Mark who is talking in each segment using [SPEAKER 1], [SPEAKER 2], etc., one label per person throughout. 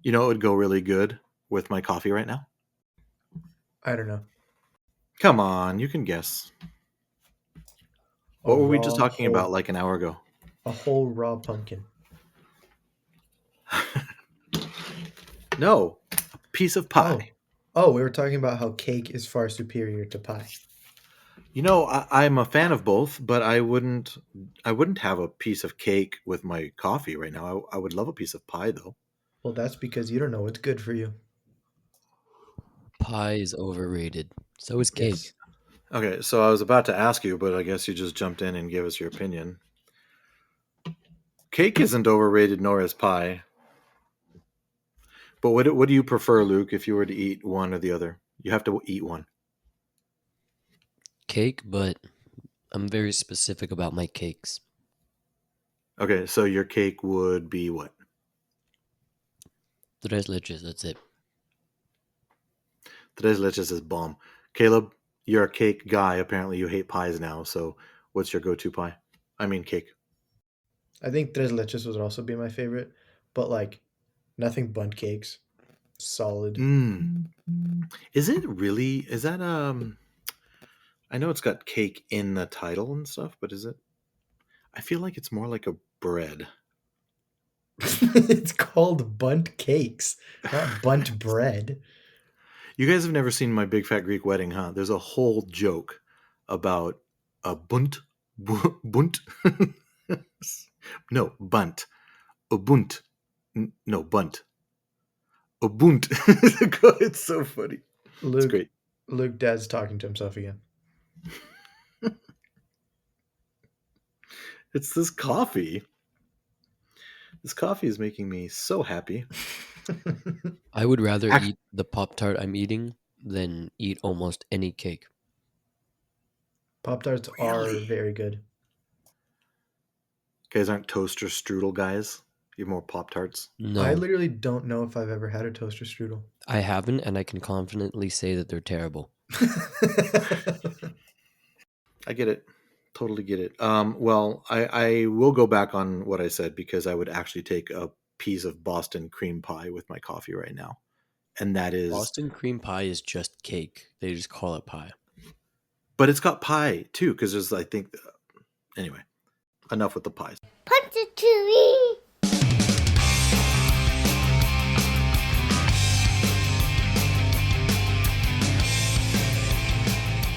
[SPEAKER 1] You know, it would go really good with my coffee right now.
[SPEAKER 2] I don't know.
[SPEAKER 1] Come on, you can guess.
[SPEAKER 2] A
[SPEAKER 1] What were we just
[SPEAKER 2] raw
[SPEAKER 1] talking about
[SPEAKER 2] whole,
[SPEAKER 1] like an hour ago?
[SPEAKER 2] a whole raw pumpkin.
[SPEAKER 1] No, a piece of pie.
[SPEAKER 2] Oh, we were talking about how cake is far superior to pie.
[SPEAKER 1] You know, I'm a fan of both, but I wouldn't have a piece of cake with my coffee right now. I would love a piece of pie though.
[SPEAKER 2] Well, that's because you don't know what's good for you.
[SPEAKER 3] Pie is overrated. So is cake.
[SPEAKER 2] Yes.
[SPEAKER 1] Okay, so I was about to ask you, but I guess you just jumped in and gave us your opinion. Cake isn't overrated, nor is pie. But what do you prefer, Luke, if you were to eat one or the other? You have to eat one.
[SPEAKER 3] Cake, but I'm very specific about my cakes.
[SPEAKER 1] Okay, so your cake would be what?
[SPEAKER 3] Tres leches, that's it.
[SPEAKER 1] Tres leches is bomb. Caleb, you're a cake guy. Apparently you hate pies now, so what's your go-to pie? I mean cake.
[SPEAKER 2] I think tres leches would also be my favorite, but like nothing bundt cakes. Solid.
[SPEAKER 1] Is it really? Is that I know it's got cake in the title and stuff, but is it? I feel like it's more like a bread.
[SPEAKER 2] It's called bundt cakes, not bundt bread.
[SPEAKER 1] You guys have never seen My Big Fat Greek Wedding, huh? There's a whole joke about a bunt. No, bunt. Ubunt. No, bunt. Ubunt. It's so funny. It's great.
[SPEAKER 2] Luke, Dad's talking to himself again.
[SPEAKER 1] It's this coffee. This coffee is making me so happy.
[SPEAKER 3] I would rather eat the Pop-Tart I'm eating than eat almost any cake.
[SPEAKER 2] Pop-Tarts are very good.
[SPEAKER 1] You guys aren't toaster strudel guys? You have more Pop-Tarts?
[SPEAKER 3] No,
[SPEAKER 2] I literally don't know if I've ever had a toaster strudel.
[SPEAKER 3] I haven't, and I can confidently say that they're terrible.
[SPEAKER 1] I get it. Totally get it. Well, I will go back on what I said because I would actually take a piece of Boston cream pie with my coffee right now. And that is...
[SPEAKER 3] Boston cream pie is just cake. They just call it pie.
[SPEAKER 1] But it's got pie, too, because there's, I think... Anyway, enough with the pies.
[SPEAKER 4] Punch it to me!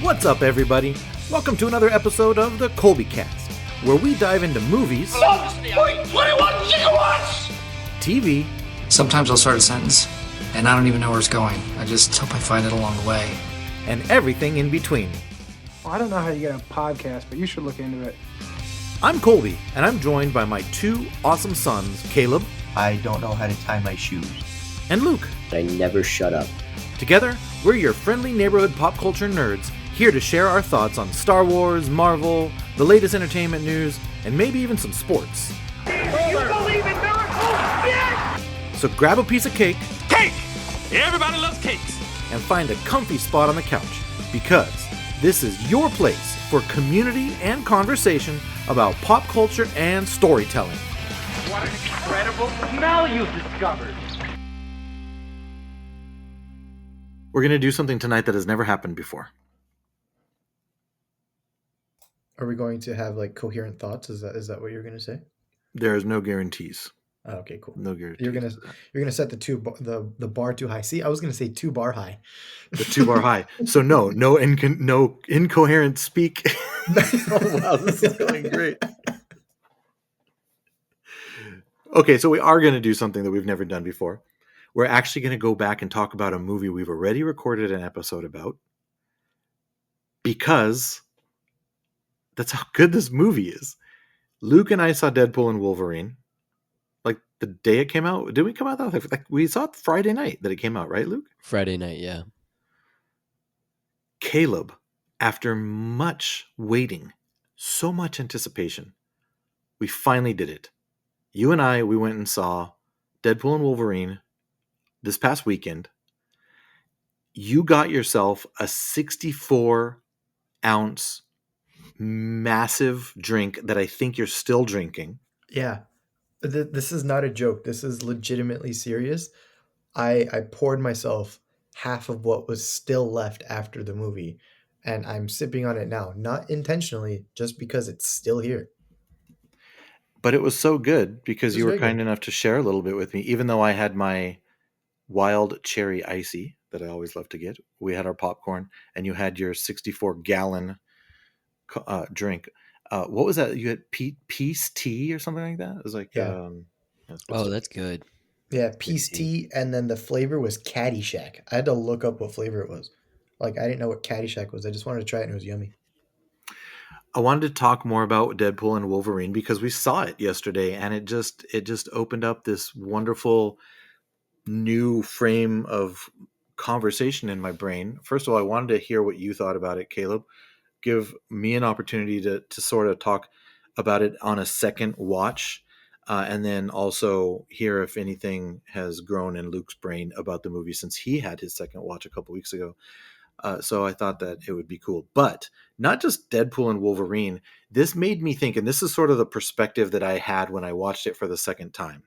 [SPEAKER 1] What's up, everybody? Welcome to another episode of the Colby Cast, where we dive into movies,
[SPEAKER 5] 21 gigawatts!
[SPEAKER 1] TV,
[SPEAKER 6] Sometimes I'll start a sentence, and I don't even know where it's going. I just hope I find it along the way.
[SPEAKER 1] and everything in between.
[SPEAKER 7] Well, I don't know how you get a podcast, but you should look into it.
[SPEAKER 1] I'm Colby, and I'm joined by my two awesome sons, Caleb
[SPEAKER 8] I don't know how to tie my shoes.
[SPEAKER 1] and Luke.
[SPEAKER 9] I never shut up.
[SPEAKER 1] Together, we're your friendly neighborhood pop culture nerds, here to share our thoughts on Star Wars, Marvel, the latest entertainment news, and maybe even some sports.
[SPEAKER 5] You believe in miracles? Yes!
[SPEAKER 1] So grab a piece of cake
[SPEAKER 5] Cake! Everybody loves cakes.
[SPEAKER 1] and find a comfy spot on the couch, because this is your place for community and conversation about pop culture and storytelling.
[SPEAKER 5] What an incredible smell you've discovered.
[SPEAKER 1] We're going to do something tonight that has never happened before.
[SPEAKER 2] Are we going to have like coherent thoughts? Is that what you're going to say?
[SPEAKER 1] There is no guarantees.
[SPEAKER 2] Oh, okay, cool.
[SPEAKER 1] No guarantees.
[SPEAKER 2] You're gonna set the bar too high. See, I was gonna say 2 bar high.
[SPEAKER 1] The 2 bar high. So no incoherent speak. Oh, wow, this is going great. Okay, so we are going to do something that we've never done before. We're actually going to go back and talk about a movie we've already recorded an episode about, because that's how good this movie is. Luke and I saw Deadpool and Wolverine like the day it came out. Did we come out that? Like, we saw it Friday night that it came out, right, Luke?
[SPEAKER 3] Friday night, yeah.
[SPEAKER 1] Caleb, after much waiting, so much anticipation, we finally did it. You and I, we went and saw Deadpool and Wolverine this past weekend. You got yourself a 64-ounce massive drink that I think you're still drinking.
[SPEAKER 2] Yeah, this is not a joke. This is legitimately serious. I poured myself half of what was still left after the movie, and I'm sipping on it now, not intentionally, just because it's still here.
[SPEAKER 1] But it was so good because
[SPEAKER 2] It was
[SPEAKER 1] you were
[SPEAKER 2] very
[SPEAKER 1] kind
[SPEAKER 2] good.
[SPEAKER 1] enough to share a little bit with me, even though I had my wild cherry icy that I always love to get. We had our popcorn, and you had your 64-gallon drink. What was that? You had peace tea or something like that? It was like,
[SPEAKER 2] Yeah.
[SPEAKER 1] that's good
[SPEAKER 3] Oh,
[SPEAKER 1] stuff.
[SPEAKER 3] that's good.
[SPEAKER 2] Yeah,
[SPEAKER 3] Good
[SPEAKER 2] peace
[SPEAKER 3] tea.
[SPEAKER 2] tea, and then the flavor was Caddyshack. I had to look up what flavor it was. Like, I didn't know what Caddyshack was. I just wanted to try it, and it was yummy.
[SPEAKER 1] I wanted to talk more about Deadpool and Wolverine because we saw it yesterday, and it just opened up this wonderful new frame of conversation in my brain. First of all, I wanted to hear what you thought about it, Caleb. Give me an opportunity to sort of talk about it on a second watch, and then also hear if anything has grown in Luke's brain about the movie since he had his second watch a couple weeks ago. So I thought that it would be cool. But not just Deadpool and Wolverine. This made me think, and this is sort of the perspective that I had when I watched it for the second time.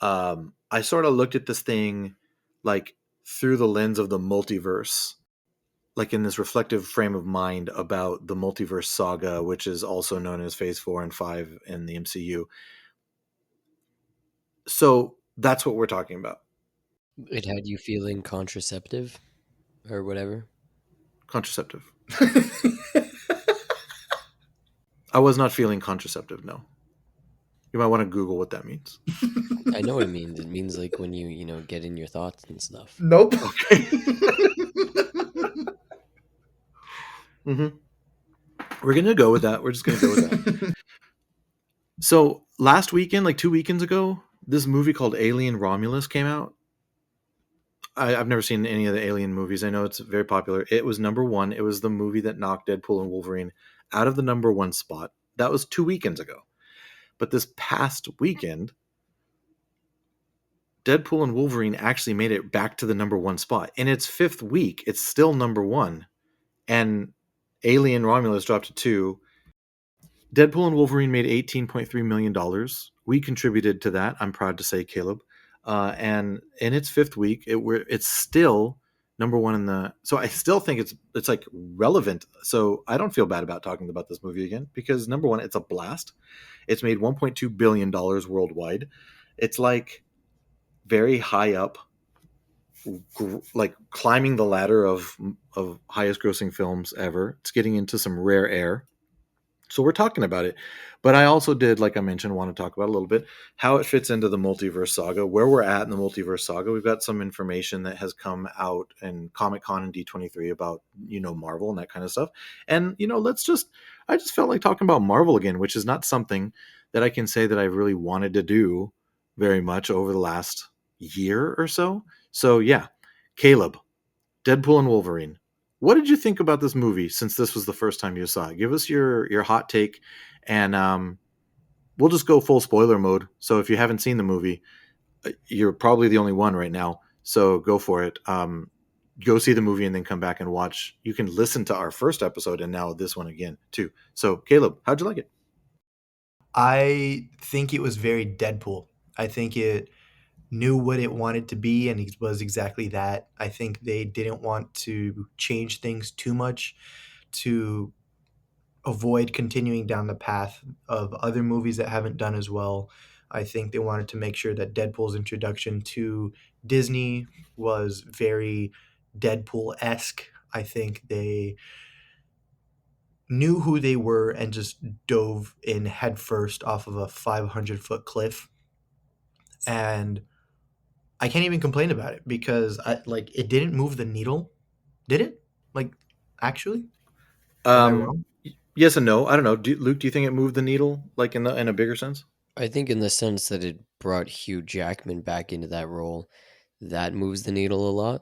[SPEAKER 1] I sort of looked at this thing like through the lens of the multiverse, like in this reflective frame of mind about the Multiverse Saga, which is also known as Phase 4 and 5 in the MCU. So that's what we're talking about.
[SPEAKER 3] It had you feeling contraceptive or whatever.
[SPEAKER 1] Contraceptive. I was not feeling contraceptive, no. You might want to Google what that means.
[SPEAKER 3] I know what it means. It means like when you get in your thoughts and stuff.
[SPEAKER 2] Nope.
[SPEAKER 1] Okay. Mm-hmm. We're going to go with that. We're just going to go with that. So last weekend, like 2 weekends ago, this movie called Alien Romulus came out. I've never seen any of the Alien movies. I know it's very popular. It was number one. It was the movie that knocked Deadpool and Wolverine out of the number one spot. That was 2 weekends ago. But this past weekend, Deadpool and Wolverine actually made it back to the number one spot. In its fifth week, it's still number one. And Alien Romulus dropped to 2. Deadpool and Wolverine made $18.3 million. We contributed to that, I'm proud to say, Caleb. And in its fifth week, it's still number one in the. So I still think it's like relevant. So I don't feel bad about talking about this movie again because number one, it's a blast. It's made $1.2 billion worldwide. It's like very high up, like climbing the ladder of highest grossing films ever. It's getting into some rare air. So we're talking about it. But I also did, like I mentioned, want to talk about a little bit how it fits into the Multiverse Saga, where we're at in the Multiverse Saga. We've got some information that has come out in Comic-Con and D23 about, Marvel and that kind of stuff. And, I just felt like talking about Marvel again, which is not something that I can say that I really wanted to do very much over the last year or so. So, yeah, Caleb, Deadpool and Wolverine. What did you think about this movie since this was the first time you saw it? Give us your hot take, and we'll just go full spoiler mode. So if you haven't seen the movie, you're probably the only one right now. So go for it. Go see the movie and then come back and watch. You can listen to our first episode and now this one again too. So Caleb, how'd you like it?
[SPEAKER 2] I think it was very Deadpool. I think it knew what it wanted to be, and it was exactly that. I think they didn't want to change things too much to avoid continuing down the path of other movies that haven't done as well. I think they wanted to make sure that Deadpool's introduction to Disney was very Deadpool esque. I think they knew who they were and just dove in headfirst off of a 500-foot cliff. And I can't even complain about it because it didn't move the needle, did it? Like, actually, am I wrong?
[SPEAKER 1] Yes and no. I don't know. Luke, do you think it moved the needle like in a bigger sense?
[SPEAKER 3] I think in the sense that it brought Hugh Jackman back into that role, that moves the needle a lot,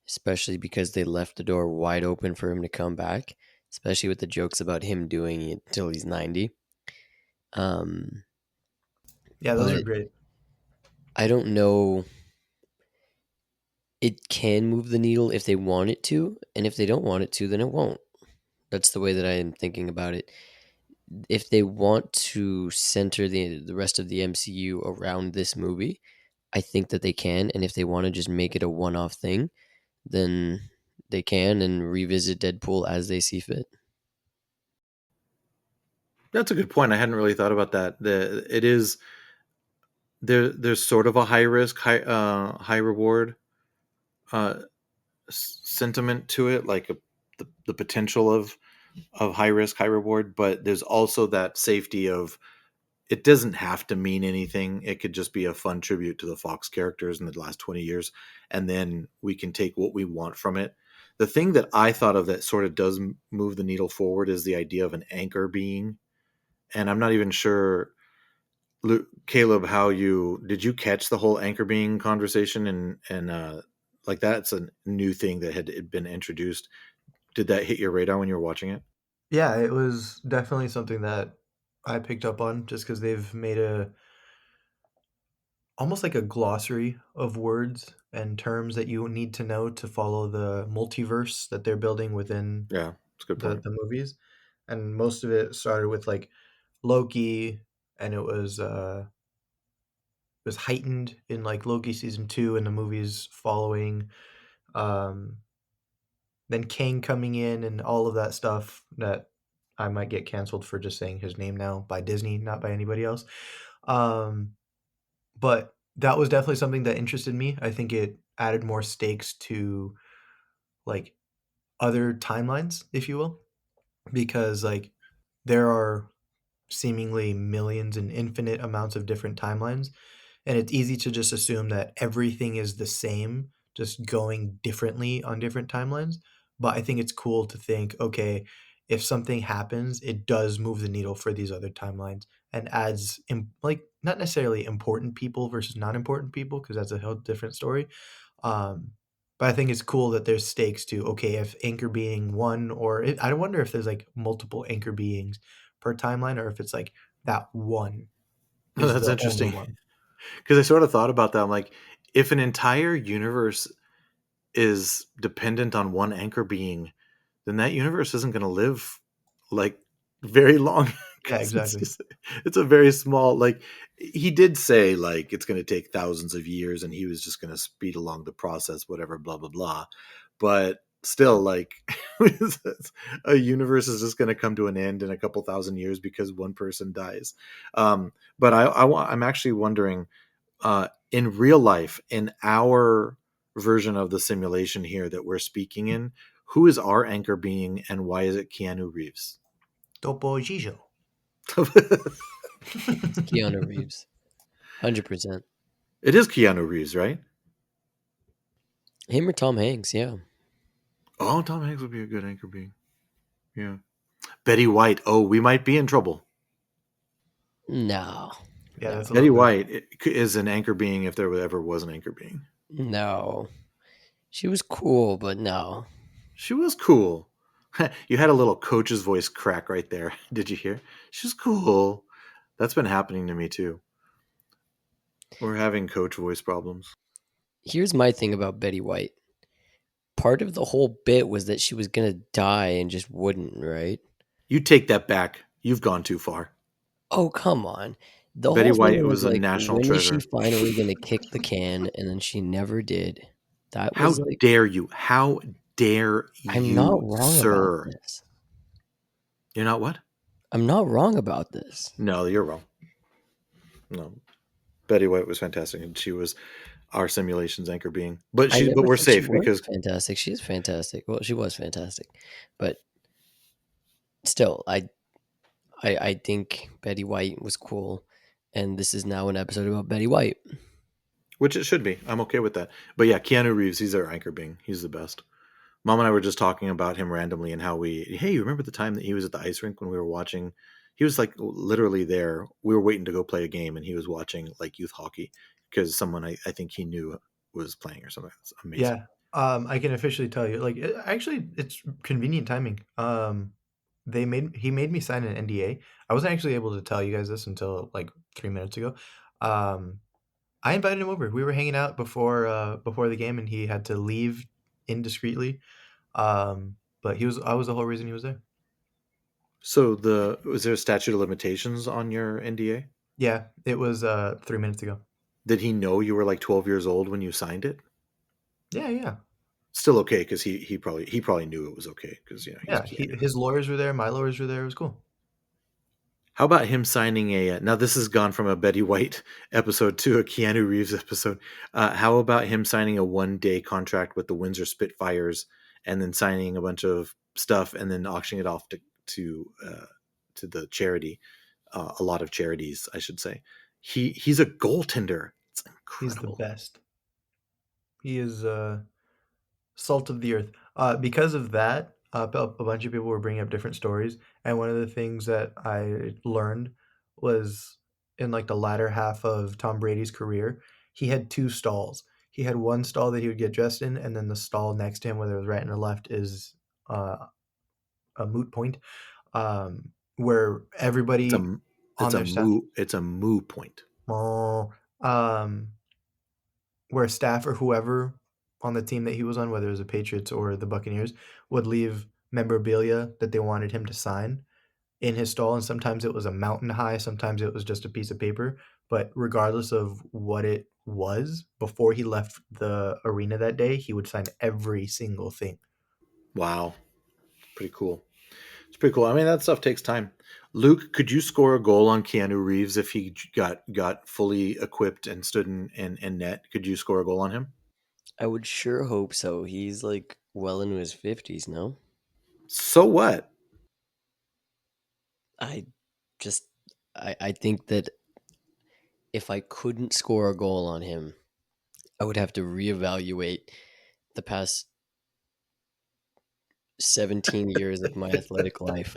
[SPEAKER 3] especially because they left the door wide open for him to come back, especially with the jokes about him doing it till he's 90.
[SPEAKER 2] Yeah, those are
[SPEAKER 3] But
[SPEAKER 2] great.
[SPEAKER 3] I don't know. It can move the needle if they want it to, and if they don't want it to, then it won't. That's the way that I am thinking about it. If they want to center the rest of the MCU around this movie, I think that they can, and if they want to just make it a one-off thing, then they can and revisit Deadpool as they see fit.
[SPEAKER 1] That's a good point. I hadn't really thought about that. It is there's sort of a high risk, high reward uh, sentiment to it, like the potential of high risk, high reward, but there's also that safety of it doesn't have to mean anything. It could just be a fun tribute to the Fox characters in the last 20 years, and then we can take what we want from it. The thing that I thought of that sort of does move the needle forward is the idea of an anchor being, and I'm not even sure, Caleb, how did you catch the whole anchor being conversation and like that's a new thing that had been introduced. Did that hit your radar when you were watching it?
[SPEAKER 2] Yeah, it was definitely something that I picked up on just because they've made almost like a glossary of words and terms that you need to know to follow the multiverse that they're building within
[SPEAKER 1] Yeah, that's a good point.
[SPEAKER 2] the movies. And most of it started with like Loki, and it was heightened in like Loki season 2 and the movies following. Um, then Kang coming in and all of that stuff that I might get canceled for just saying his name now by Disney, not by anybody else. Um, but that was definitely something that interested me. I think it added more stakes to like other timelines, if you will, because like there are seemingly millions and infinite amounts of different timelines, and it's easy to just assume that everything is the same, just going differently on different timelines. But I think it's cool to think, okay, if something happens, it does move the needle for these other timelines and adds like not necessarily important people versus not important people because that's a whole different story. Um, but I think it's cool that there's stakes to, okay, if anchor being one, or I wonder if there's like multiple anchor beings per timeline, or if it's like that one is
[SPEAKER 1] That's
[SPEAKER 2] the only
[SPEAKER 1] interesting
[SPEAKER 2] one.
[SPEAKER 1] because I sort of thought about that. I'm like, if an entire universe is dependent on one anchor being, then that universe isn't going to live like very long
[SPEAKER 2] Yeah,
[SPEAKER 1] because
[SPEAKER 2] exactly.
[SPEAKER 1] it's a very small, like he did say like it's going to take thousands of years and he was just going to speed along the process, whatever, blah blah blah. But still, like a universe is just going to come to an end in a couple thousand years because one person dies. But I'm actually wondering, in real life, in our version of the simulation here that we're speaking in, who is our anchor being and why is it Keanu Reeves?
[SPEAKER 2] Topo Gijo.
[SPEAKER 3] Keanu Reeves, 100%.
[SPEAKER 1] It is Keanu Reeves, right?
[SPEAKER 3] Him or Tom Hanks, yeah.
[SPEAKER 1] Oh, Tom Hanks would be a good anchor being. Yeah. Betty White. Oh, we might be in trouble.
[SPEAKER 3] No,
[SPEAKER 2] Yeah, that's a
[SPEAKER 1] Betty
[SPEAKER 2] little bit.
[SPEAKER 1] White is an anchor being if there ever was an anchor being.
[SPEAKER 3] no. She was cool, but no.
[SPEAKER 1] She was cool. You had a little coach's voice crack right there. Did you hear? She's cool. That's been happening to me too. We're having coach voice problems.
[SPEAKER 3] Here's my thing about Betty White. Part of the whole bit was that she was going to die and just wouldn't, right?
[SPEAKER 1] You take that back. You've gone too far.
[SPEAKER 3] Oh, come on. The
[SPEAKER 1] Betty
[SPEAKER 3] whole
[SPEAKER 1] White
[SPEAKER 3] thing was
[SPEAKER 1] was a
[SPEAKER 3] like,
[SPEAKER 1] national
[SPEAKER 3] when is she
[SPEAKER 1] treasure.
[SPEAKER 3] finally going to kick the can? And then she never did. That
[SPEAKER 1] How
[SPEAKER 3] was like,
[SPEAKER 1] dare you? How dare
[SPEAKER 3] I'm not
[SPEAKER 1] you,
[SPEAKER 3] wrong about
[SPEAKER 1] sir?
[SPEAKER 3] this.
[SPEAKER 1] You're not what?
[SPEAKER 3] I'm not wrong about this.
[SPEAKER 1] No, you're wrong. No. Betty White was fantastic, and she was our simulations anchor being. But
[SPEAKER 3] I
[SPEAKER 1] but
[SPEAKER 3] never
[SPEAKER 1] we're
[SPEAKER 3] said she
[SPEAKER 1] safe
[SPEAKER 3] was
[SPEAKER 1] because
[SPEAKER 3] fantastic. She is fantastic. Well, she was fantastic. But still, I think Betty White was cool. And this is now an episode about Betty White.
[SPEAKER 1] which it should be. I'm okay with that. But yeah, Keanu Reeves, he's our anchor being. He's the best. Mom and I were just talking about him randomly and how hey, you remember the time that he was at the ice rink when we were watching? He was like literally there. We were waiting to go play a game and he was watching like youth hockey because someone I think he knew was playing or something. It's amazing.
[SPEAKER 2] Yeah. I can officially tell you, like, actually, it's convenient timing. He made me sign an NDA. I wasn't actually able to tell you guys this until like 3 minutes ago. Um, I invited him over. We were hanging out before the game, and he had to leave indiscreetly. But I was the whole reason he was there.
[SPEAKER 1] So was there a statute of limitations on your NDA?
[SPEAKER 2] Yeah, it was 3 minutes ago.
[SPEAKER 1] Did he know you were like 12 years old when you signed it?
[SPEAKER 2] Yeah.
[SPEAKER 1] Still okay, because he probably knew it was okay, because he's
[SPEAKER 2] Yeah,
[SPEAKER 1] Keanu.
[SPEAKER 2] his lawyers were there, my lawyers were there. It was cool.
[SPEAKER 1] How about him signing a? Now this has gone from a Betty White episode to a Keanu Reeves episode. How about him signing a 1-day contract with the Windsor Spitfires, and then signing a bunch of stuff, and then auctioning it off to the charity, a lot of charities, I should say. He's a goaltender. It's
[SPEAKER 2] He's the
[SPEAKER 1] incredible.
[SPEAKER 2] best. He is salt of the earth. Because of that, a bunch of people were bringing up different stories, and one of the things that I learned was in like the latter half of Tom Brady's career, he had 2 stalls. He had one stall that he would get dressed in, and then the stall next to him, whether it was right and or left, is uh, a moot point, where
[SPEAKER 1] It's a
[SPEAKER 2] everybody on their staff,
[SPEAKER 1] moo point.
[SPEAKER 2] um, where staff or whoever on the team that he was on, whether it was the Patriots or the Buccaneers, would leave memorabilia that they wanted him to sign in his stall. And sometimes it was a mountain high, sometimes it was just a piece of paper. But regardless of what it was, before he left the arena that day, he would sign every single thing.
[SPEAKER 1] Wow, pretty cool. It's pretty cool. I mean, that stuff takes time. Luke, could you score a goal on Keanu Reeves if he got fully equipped and stood in net? Could you score a goal on him?
[SPEAKER 3] I would sure hope so. He's like well into his 50s, no?
[SPEAKER 1] So what?
[SPEAKER 3] I just I think that if I couldn't score a goal on him, I would have to reevaluate the past 17 years of my athletic life.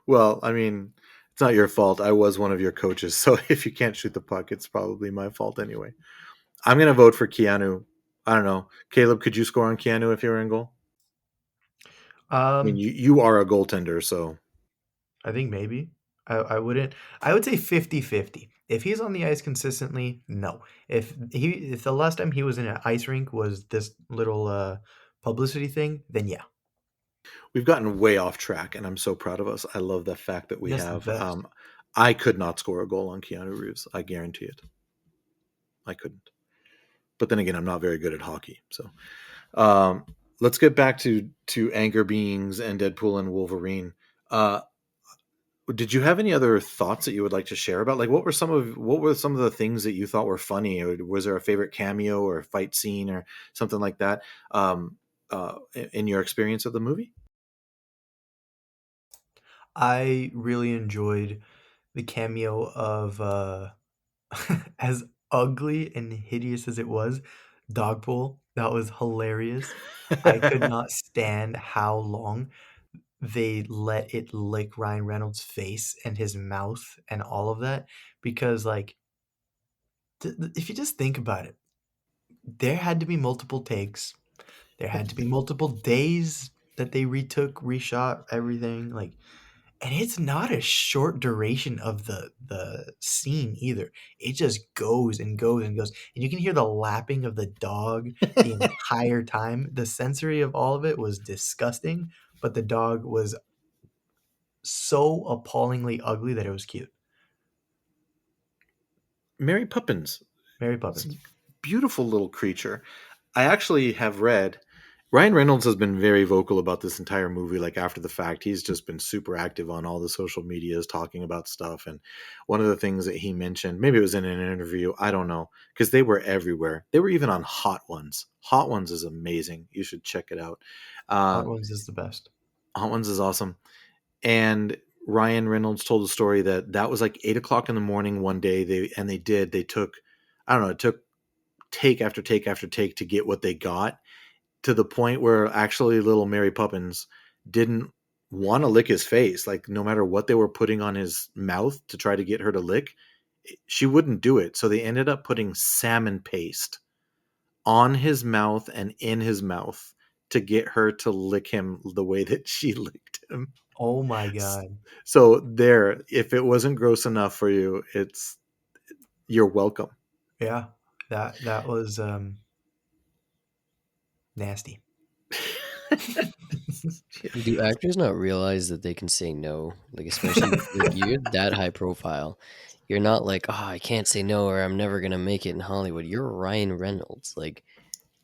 [SPEAKER 1] Well, I mean, it's not your fault. I was one of your coaches, so if you can't shoot the puck, it's probably my fault anyway. I'm gonna vote for Keanu. I don't know, Caleb. Could you score on Keanu if you were in goal? I mean,
[SPEAKER 2] Um,
[SPEAKER 1] you are a goaltender, so
[SPEAKER 2] I think maybe. I wouldn't. I would say 50-50. If he's on the ice consistently, no. If the last time he was in an ice rink was this little publicity thing, then yeah.
[SPEAKER 1] we've gotten way off track, and I'm so proud of us. I love the fact that we
[SPEAKER 2] That's the
[SPEAKER 1] have.
[SPEAKER 2] best.
[SPEAKER 1] I could not score a goal on Keanu Reeves. I guarantee it. I couldn't. But then again, I'm not very good at hockey. So let's get back to Anger Beings and Deadpool and Wolverine. Did you have any other thoughts that you would like to share about? Like, what were some of the things that you thought were funny? Or was there a favorite cameo or a fight scene or something like that in your experience of the movie?
[SPEAKER 2] I really enjoyed the cameo of as ugly and hideous as it was, Dogpool. That was hilarious. I could not stand how long they let it lick Ryan Reynolds' face and his mouth and all of that, because like if you just think about it, there had to be multiple takes. There had to be multiple days that they reshot everything, like, and it's not a short duration of the scene either. It just goes and goes and goes, and you can hear the lapping of the dog the entire time. The sensory of all of it was disgusting, but the dog was so appallingly ugly that it was cute.
[SPEAKER 1] Mary Poppins.
[SPEAKER 2] Mary
[SPEAKER 1] It's a
[SPEAKER 2] Poppins.
[SPEAKER 1] beautiful little creature. I actually have read Ryan Reynolds has been very vocal about this entire movie. Like after the fact, he's just been super active on all the social medias talking about stuff. And one of the things that he mentioned, maybe it was in an interview, I don't know, because they were everywhere. They were even on Hot Ones. Hot Ones is amazing. You should check it out.
[SPEAKER 2] Hot
[SPEAKER 1] Um,
[SPEAKER 2] Ones is the best.
[SPEAKER 1] Hot Ones is awesome. And Ryan Reynolds told a story that was like 8 o'clock in the morning one day. They took, I don't know, it took take after take after take to get what they got, to the point where actually little Mary Poppins didn't want to lick his face. Like no matter what they were putting on his mouth to try to get her to lick, she wouldn't do it. So they ended up putting salmon paste on his mouth and in his mouth to get her to lick him the way that she licked him.
[SPEAKER 2] Oh my god.
[SPEAKER 1] So there, if it wasn't gross enough for you, you're welcome.
[SPEAKER 2] Yeah. That was nasty.
[SPEAKER 3] Do actors not realize that they can say no? Like, especially like you're that high profile. You're not like, oh, I can't say no or I'm never gonna make it in Hollywood. You're Ryan Reynolds. Like,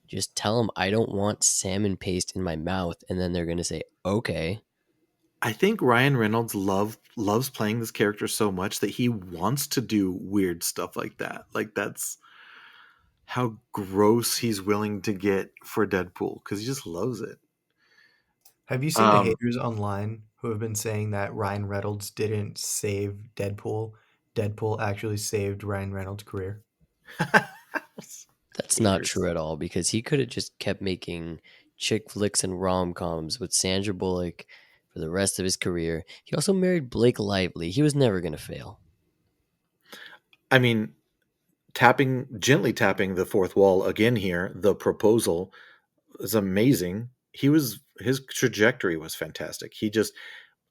[SPEAKER 3] just tell them I don't want salmon paste in my mouth, and then they're gonna say, okay.
[SPEAKER 1] I think Ryan Reynolds loves playing this character so much that he wants to do weird stuff like that. Like that's how gross he's willing to get for Deadpool because he just loves it.
[SPEAKER 2] Have you seen the
[SPEAKER 1] Um,
[SPEAKER 2] haters online who have been saying that Ryan Reynolds didn't save Deadpool? Deadpool actually saved Ryan Reynolds' career.
[SPEAKER 3] That's not
[SPEAKER 1] haters.
[SPEAKER 3] true at all because he could have just kept making chick flicks and rom coms with Sandra Bullock for the rest of his career. He also married Blake Lively. He was never gonna fail.
[SPEAKER 1] I mean, gently tapping the fourth wall again here. The proposal is amazing. His trajectory was fantastic.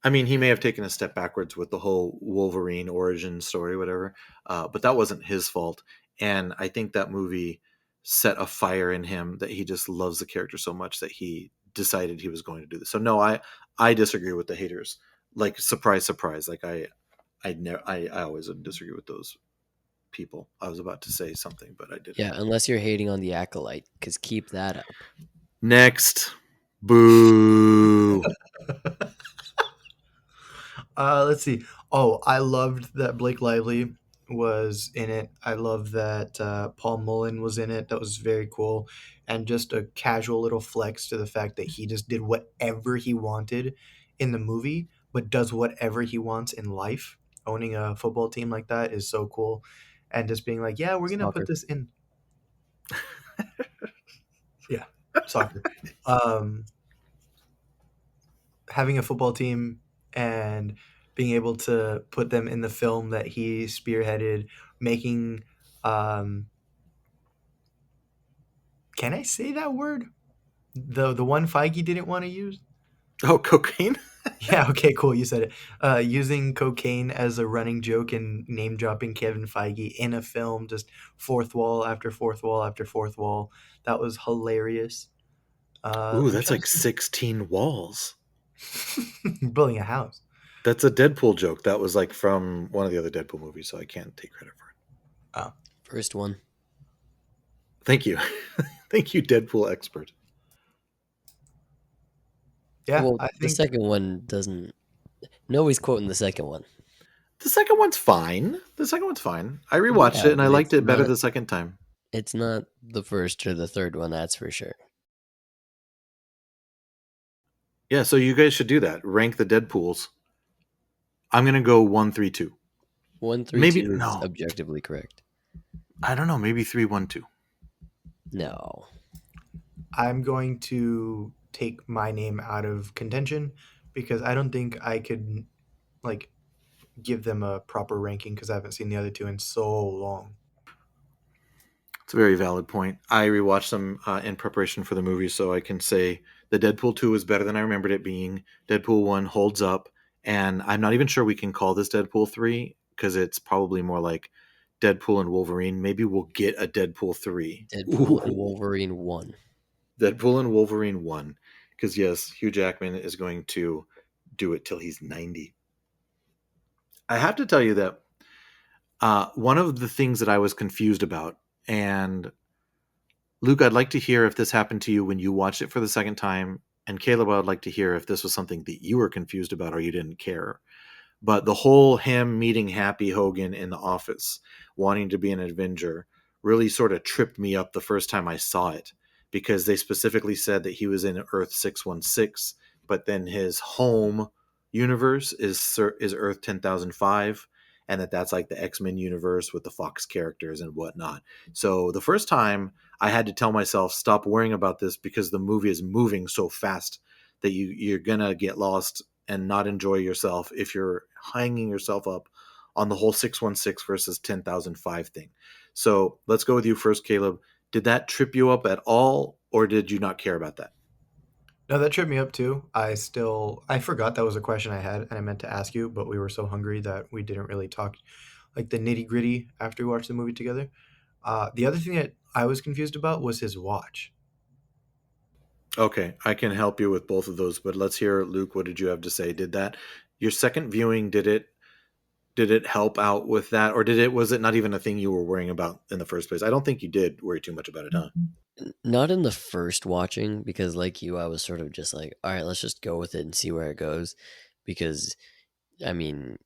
[SPEAKER 1] I mean, he may have taken a step backwards with the whole Wolverine origin story, whatever, but that wasn't his fault. And I think that movie set a fire in him that he just loves the character so much that he decided he was going to do this. So no, I disagree with the haters. Like surprise, surprise. Like I always would disagree with those people. I was about to say something, but I didn't.
[SPEAKER 3] Yeah, unless you're hating on the Acolyte, because keep that up.
[SPEAKER 1] Next, boo.
[SPEAKER 2] Let's see. Oh, I loved that Blake Lively was in it. I love that Paul Mullen was in it. That was very cool. And just a casual little flex to the fact that he just did whatever he wanted in the movie, but does whatever he wants in life. Owning a football team like that is so cool. And just being like, yeah, we're going to put
[SPEAKER 3] Soccer.
[SPEAKER 2] this in. Yeah, soccer. Um, Having a football team and being able to put them in the film that he spearheaded, making can I say that word? The one Feige didn't want to use?
[SPEAKER 1] Oh, cocaine.
[SPEAKER 2] Yeah, okay, cool. You said it. Using cocaine as a running joke and name dropping Kevin Feige in a film, just fourth wall after fourth wall after fourth wall. That was hilarious.
[SPEAKER 1] Ooh,
[SPEAKER 2] I'm
[SPEAKER 1] that's
[SPEAKER 2] trying
[SPEAKER 1] like 16 walls.
[SPEAKER 2] to building a house.
[SPEAKER 1] That's a Deadpool joke. That was like from one of the other Deadpool movies, so I can't take credit for it.
[SPEAKER 2] Oh.
[SPEAKER 3] First one.
[SPEAKER 1] Thank you. Thank you, Deadpool expert.
[SPEAKER 2] Yeah,
[SPEAKER 3] Well,
[SPEAKER 2] I
[SPEAKER 3] the
[SPEAKER 2] think
[SPEAKER 3] second one doesn't. Nobody's quoting the second one.
[SPEAKER 1] The second one's fine. I rewatched
[SPEAKER 3] Yeah,
[SPEAKER 1] it and I
[SPEAKER 3] but
[SPEAKER 1] liked it better the second time.
[SPEAKER 3] it's not the first or the third one, that's for sure.
[SPEAKER 1] Yeah, so you guys should do that. Rank the Deadpools. I'm gonna go 1, 3, 2.
[SPEAKER 3] 1, 3,
[SPEAKER 1] Maybe
[SPEAKER 3] 2 is
[SPEAKER 1] no.
[SPEAKER 3] objectively correct.
[SPEAKER 1] I don't know. Maybe 3, 1, 2.
[SPEAKER 3] No.
[SPEAKER 2] I'm going to take my name out of contention because I don't think I could like give them a proper ranking because I haven't seen the other two in so long.
[SPEAKER 1] It's a very valid point. I rewatched them in preparation for the movie, so I can say the Deadpool 2 is better than I remembered it being. Deadpool 1 holds up, and I'm not even sure we can call this Deadpool 3 because it's probably more like Deadpool and Wolverine. Maybe we'll get a Deadpool 3.
[SPEAKER 3] Deadpool and Wolverine 1.
[SPEAKER 1] Deadpool and Wolverine 1. Because, yes, Hugh Jackman is going to do it till he's 90. I have to tell you that one of the things that I was confused about, and Luke, I'd like to hear if this happened to you when you watched it for the second time, and Caleb, I'd like to hear if this was something that you were confused about or you didn't care. But the whole him meeting Happy Hogan in the office, wanting to be an Avenger, really sort of tripped me up the first time I saw it because they specifically said that he was in Earth 616, but then his home universe is Earth 10,005, and that's like the X-Men universe with the Fox characters and whatnot. So the first time I had to tell myself, stop worrying about this because the movie is moving so fast that you're gonna get lost and not enjoy yourself if you're hanging yourself up on the whole 616 versus 10,005 thing. So let's go with you first, Caleb. Did that trip you up at all, or did you not care about that?
[SPEAKER 2] No, that tripped me up too. I forgot that was a question I had and I meant to ask you, but we were so hungry that we didn't really talk like the nitty gritty after we watched the movie together. The other thing that I was confused about was his watch.
[SPEAKER 1] Okay, I can help you with both of those, but let's hear, Luke, what did you have to say? Did that, your second viewing, did it did it help out with that, or was it not even a thing you were worrying about in the first place? I don't think you did worry too much about it, huh?
[SPEAKER 3] Not in the first watching, because like you, I was sort of just like, all right, let's just go with it and see where it goes. Because, I mean,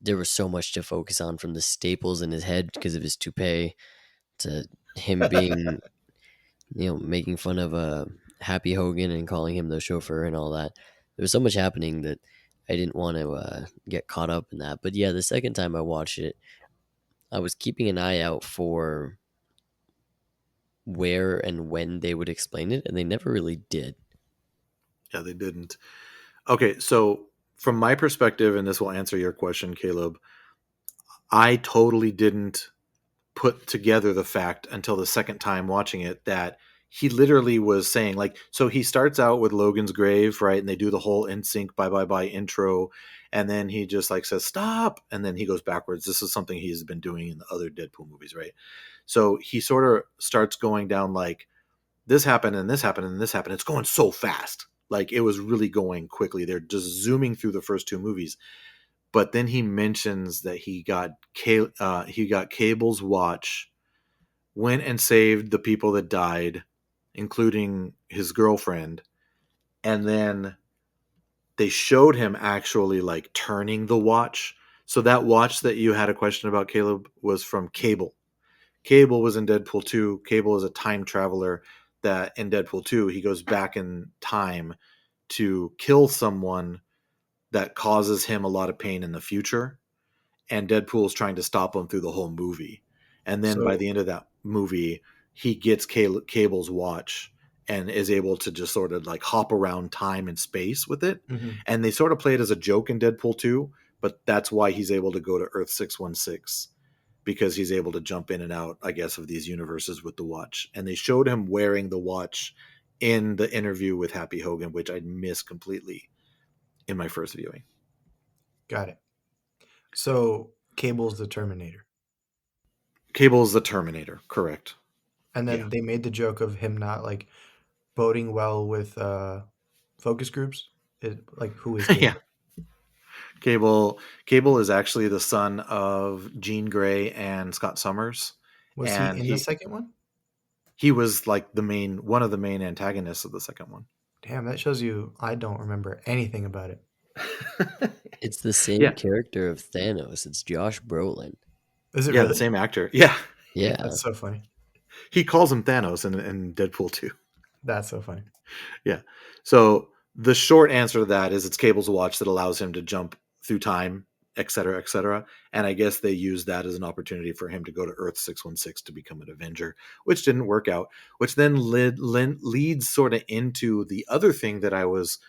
[SPEAKER 3] there was so much to focus on, from the staples in his head because of his toupee to him being, making fun of Happy Hogan and calling him the chauffeur and all that. There was so much happening that I didn't want to get caught up in that. But yeah, the second time I watched it, I was keeping an eye out for where and when they would explain it, and they never really did.
[SPEAKER 1] Yeah, they didn't. Okay, so from my perspective, and this will answer your question, Caleb, I totally didn't put together the fact until the second time watching it that he literally was saying, like, so he starts out with Logan's grave, right? And they do the whole in sync bye bye bye intro, and then he just like says stop, and then he goes backwards. This is something he's been doing in the other Deadpool movies, right? So he sort of starts going down like this happened and this happened and this happened. It's going so fast. Like it was really going quickly. They're just zooming through the first two movies. But then he mentions that he got Cable's watch, went and saved the people that died, including his girlfriend, and then they showed him actually like turning the watch. So that watch that you had a question about, Caleb, was from Cable. Cable was in Deadpool 2. Cable is a time traveler that in Deadpool 2 he goes back in time to kill someone that causes him a lot of pain in the future, and Deadpool's trying to stop him through the whole movie. And then by
[SPEAKER 2] So-
[SPEAKER 1] the end of that movie, he gets Cable's watch and is able to just sort of like hop around time and space with it.
[SPEAKER 2] Mhm.
[SPEAKER 1] And they sort of play it as a joke in Deadpool 2, but that's why he's able to go to Earth 616, because he's able to jump in and out, I guess, of these universes with the watch. And they showed him wearing the watch in the interview with Happy Hogan, which I missed completely in my first viewing.
[SPEAKER 2] Got it. So Cable's the Terminator.
[SPEAKER 1] Cable is the Terminator, correct?
[SPEAKER 2] And then
[SPEAKER 1] Yeah.
[SPEAKER 2] they made the joke of him not like boding well with focus groups. Like who is Cable?
[SPEAKER 1] Yeah. Cable is actually the son of Jean Grey and Scott Summers,
[SPEAKER 2] Was he
[SPEAKER 1] and
[SPEAKER 2] in the second one?
[SPEAKER 1] he was like one of the main antagonists of the second one.
[SPEAKER 2] Damn, that shows you I don't remember anything about it.
[SPEAKER 3] It's the same
[SPEAKER 1] Yeah.
[SPEAKER 3] character of Thanos. It's Josh Brolin.
[SPEAKER 2] Is it
[SPEAKER 1] Yeah,
[SPEAKER 2] really?
[SPEAKER 1] the same actor. Yeah,
[SPEAKER 3] Yeah.
[SPEAKER 2] That's so funny.
[SPEAKER 1] he calls him Thanos in Deadpool 2.
[SPEAKER 2] That's so funny.
[SPEAKER 1] Yeah. So the short answer to that is it's Cable's watch that allows him to jump through time, et cetera, et cetera. And I guess they used that as an opportunity for him to go to Earth 616 to become an Avenger, which didn't work out, which then leads sort of into the other thing that I was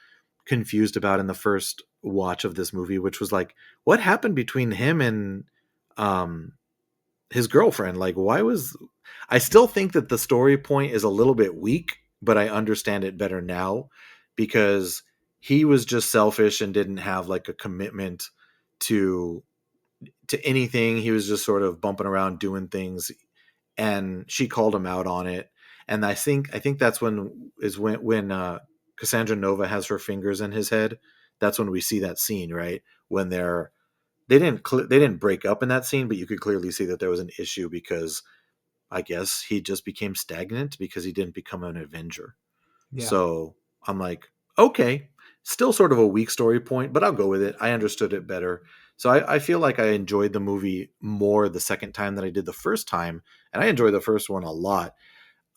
[SPEAKER 1] confused about in the first watch of this movie, which was like, what happened between him and um, his girlfriend? Like, I still think that the story point is a little bit weak, but I understand it better now because he was just selfish and didn't have like a commitment to anything. He was just sort of bumping around doing things, and she called him out on it. And I think that's when Cassandra Nova has her fingers in his head. That's when we see that scene, right? When they didn't break up in that scene, but you could clearly see that there was an issue because I guess he just became stagnant because he didn't become an Avenger.
[SPEAKER 2] Yeah.
[SPEAKER 1] So I'm like, okay, still sort of a weak story point, but I'll go with it. I understood it better. So I feel like I enjoyed the movie more the second time than I did the first time. And I enjoyed the first one a lot.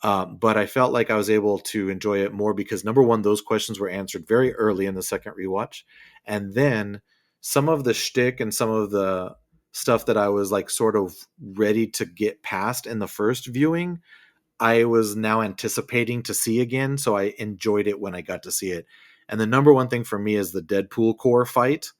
[SPEAKER 1] But I felt like I was able to enjoy it more because, number one, those questions were answered very early in the second rewatch. And then some of the shtick and some of the stuff that I was like sort of ready to get past in the first viewing, I was now anticipating to see again. So I enjoyed it when I got to see it. And the number one thing for me is the Deadpool core fight.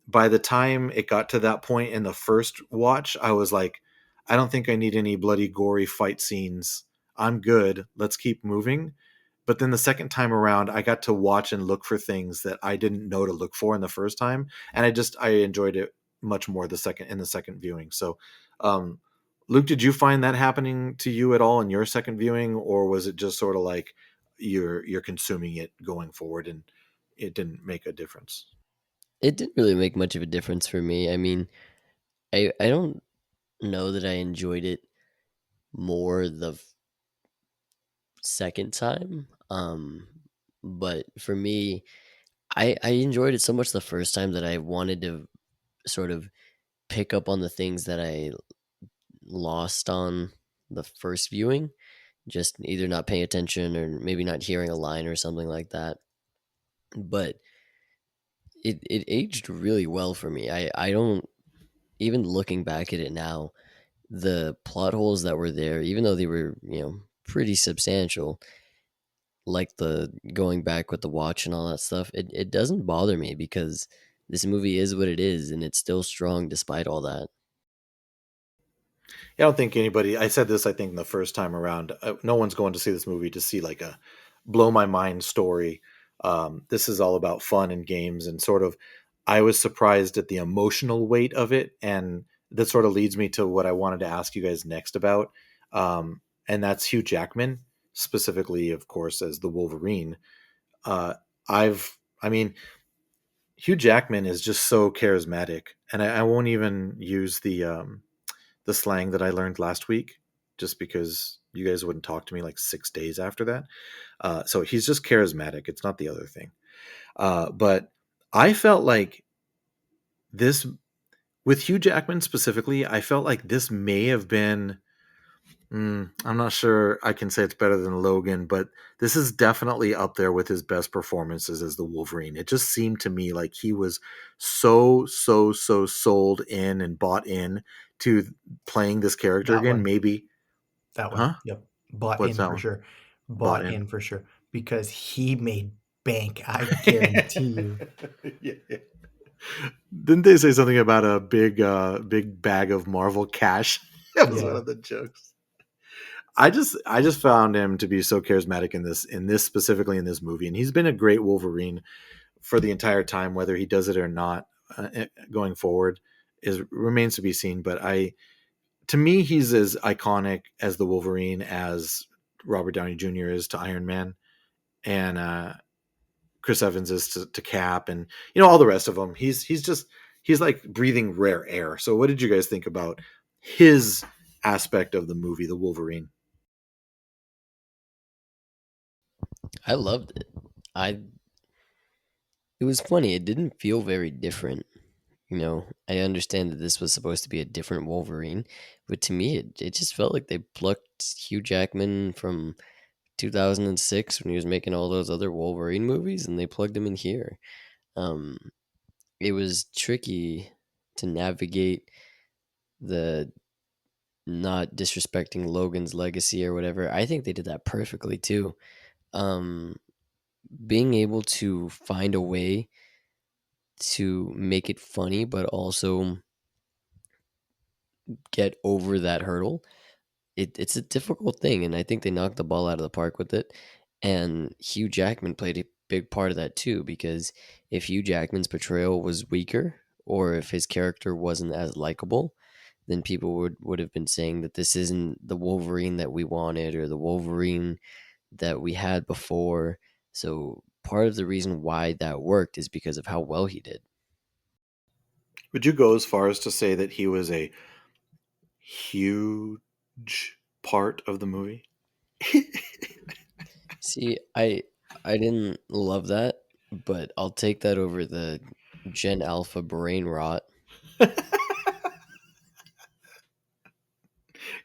[SPEAKER 1] By the time it got to that point in the first watch, I was like, I don't think I need any bloody, gory fight scenes. I'm good. Let's keep moving. But then the second time around, I got to watch and look for things that I didn't know to look for in the first time, and I enjoyed it much more the second viewing. So, um, Luke, did you find that happening to you at all in your second viewing, or was it just sort of like you're consuming it going forward and it didn't make a difference?
[SPEAKER 3] It didn't really make much of a difference for me. I mean, I don't know that I enjoyed it more the second time. But for me, I enjoyed it so much the first time that I wanted to sort of pick up on the things that I lost on the first viewing, just either not paying attention or maybe not hearing a line or something like that. But it aged really well for me. I don't, even looking back at it now, the plot holes that were there, even though they were, pretty substantial, like the going back with the watch and all that stuff, it doesn't bother me because this movie is what it is and it's still strong despite all that.
[SPEAKER 1] Yeah, I don't think anybody. I said this. I think the first time around, no one's going to see this movie to see like a blow my mind story. This is all about fun and games, and sort of. I was surprised at the emotional weight of it, and that sort of leads me to what I wanted to ask you guys next about, and that's Hugh Jackman, specifically, of course, as the Wolverine. Uh, I mean, Hugh Jackman is just so charismatic, and I won't even use the slang that I learned last week, just because you guys wouldn't talk to me like 6 days after that. So he's just charismatic. It's not the other thing. But I felt like this, with Hugh Jackman specifically, I felt like this may have been. I'm not sure I can say it's better than Logan, but this is definitely up there with his best performances as the Wolverine. It just seemed to me like he was so sold in and bought in to playing this character
[SPEAKER 2] That
[SPEAKER 1] again.
[SPEAKER 2] one.
[SPEAKER 1] Maybe,
[SPEAKER 2] That one.
[SPEAKER 1] huh?
[SPEAKER 2] Yep. Bought
[SPEAKER 1] What's
[SPEAKER 2] in
[SPEAKER 1] that
[SPEAKER 2] for
[SPEAKER 1] one?
[SPEAKER 2] sure.
[SPEAKER 1] Bought
[SPEAKER 2] Bought
[SPEAKER 1] in.
[SPEAKER 2] in for sure. Because he made bank. I guarantee you.
[SPEAKER 1] Yeah. Didn't they say something about a big bag of Marvel cash? That was one
[SPEAKER 2] Yeah.
[SPEAKER 1] of the jokes. I just found him to be so charismatic in this specifically in this movie, and he's been a great Wolverine for the entire time, whether he does it or not. Going forward is remains to be seen. But to me, he's as iconic as the Wolverine as Robert Downey Jr. is to Iron Man, and Chris Evans is to Cap, and all the rest of them. He's like breathing rare air. So, what did you guys think about his aspect of the movie, the Wolverine?
[SPEAKER 3] I loved it. I It was funny. It didn't feel very different. I understand that this was supposed to be a different Wolverine, but to me, it just felt like they plucked Hugh Jackman from 2006 when he was making all those other Wolverine movies and they plugged him in here. Um, it was tricky to navigate the not disrespecting Logan's legacy or whatever. I think they did that perfectly too. Um, being able to find a way to make it funny, but also get over that hurdle. It's a difficult thing, and I think they knocked the ball out of the park with it. And Hugh Jackman played a big part of that too, because if Hugh Jackman's portrayal was weaker, or if his character wasn't as likable, then people would have been saying that this isn't the Wolverine that we wanted, or the Wolverine that we had before. So part of the reason why that worked is because of how well he did.
[SPEAKER 1] Would you go as far as to say that he was a huge part of the movie?
[SPEAKER 3] See, I didn't love that, but I'll take that over the Gen Alpha brain rot.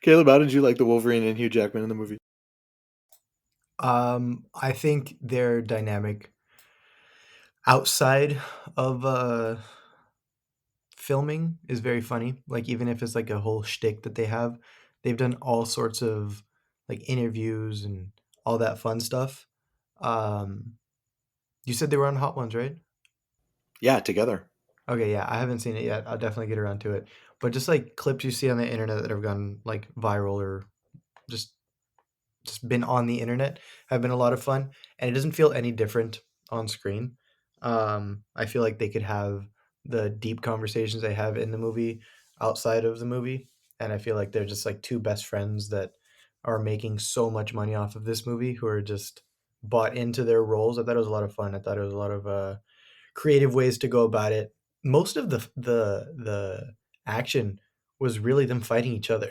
[SPEAKER 1] Caleb, how did you like the Wolverine and Hugh Jackman in the movie?
[SPEAKER 2] I think their dynamic outside of filming is very funny. Like even if it's like a whole shtick that they have, they've done all sorts of like interviews and all that fun stuff. Um, you said they were on Hot Ones, right?
[SPEAKER 1] Yeah, together.
[SPEAKER 2] Okay, yeah, I haven't seen it yet. I'll definitely get around to it. But just like clips you see on the internet that have gone like viral or just been on the internet have been a lot of fun, and it doesn't feel any different on screen. I feel like they could have the deep conversations they have in the movie outside of the movie, and I feel like they're just like two best friends that are making so much money off of this movie who are just bought into their roles. I thought it was a lot of fun. I thought it was a lot of creative ways to go about it. Most of the action was really them fighting each other.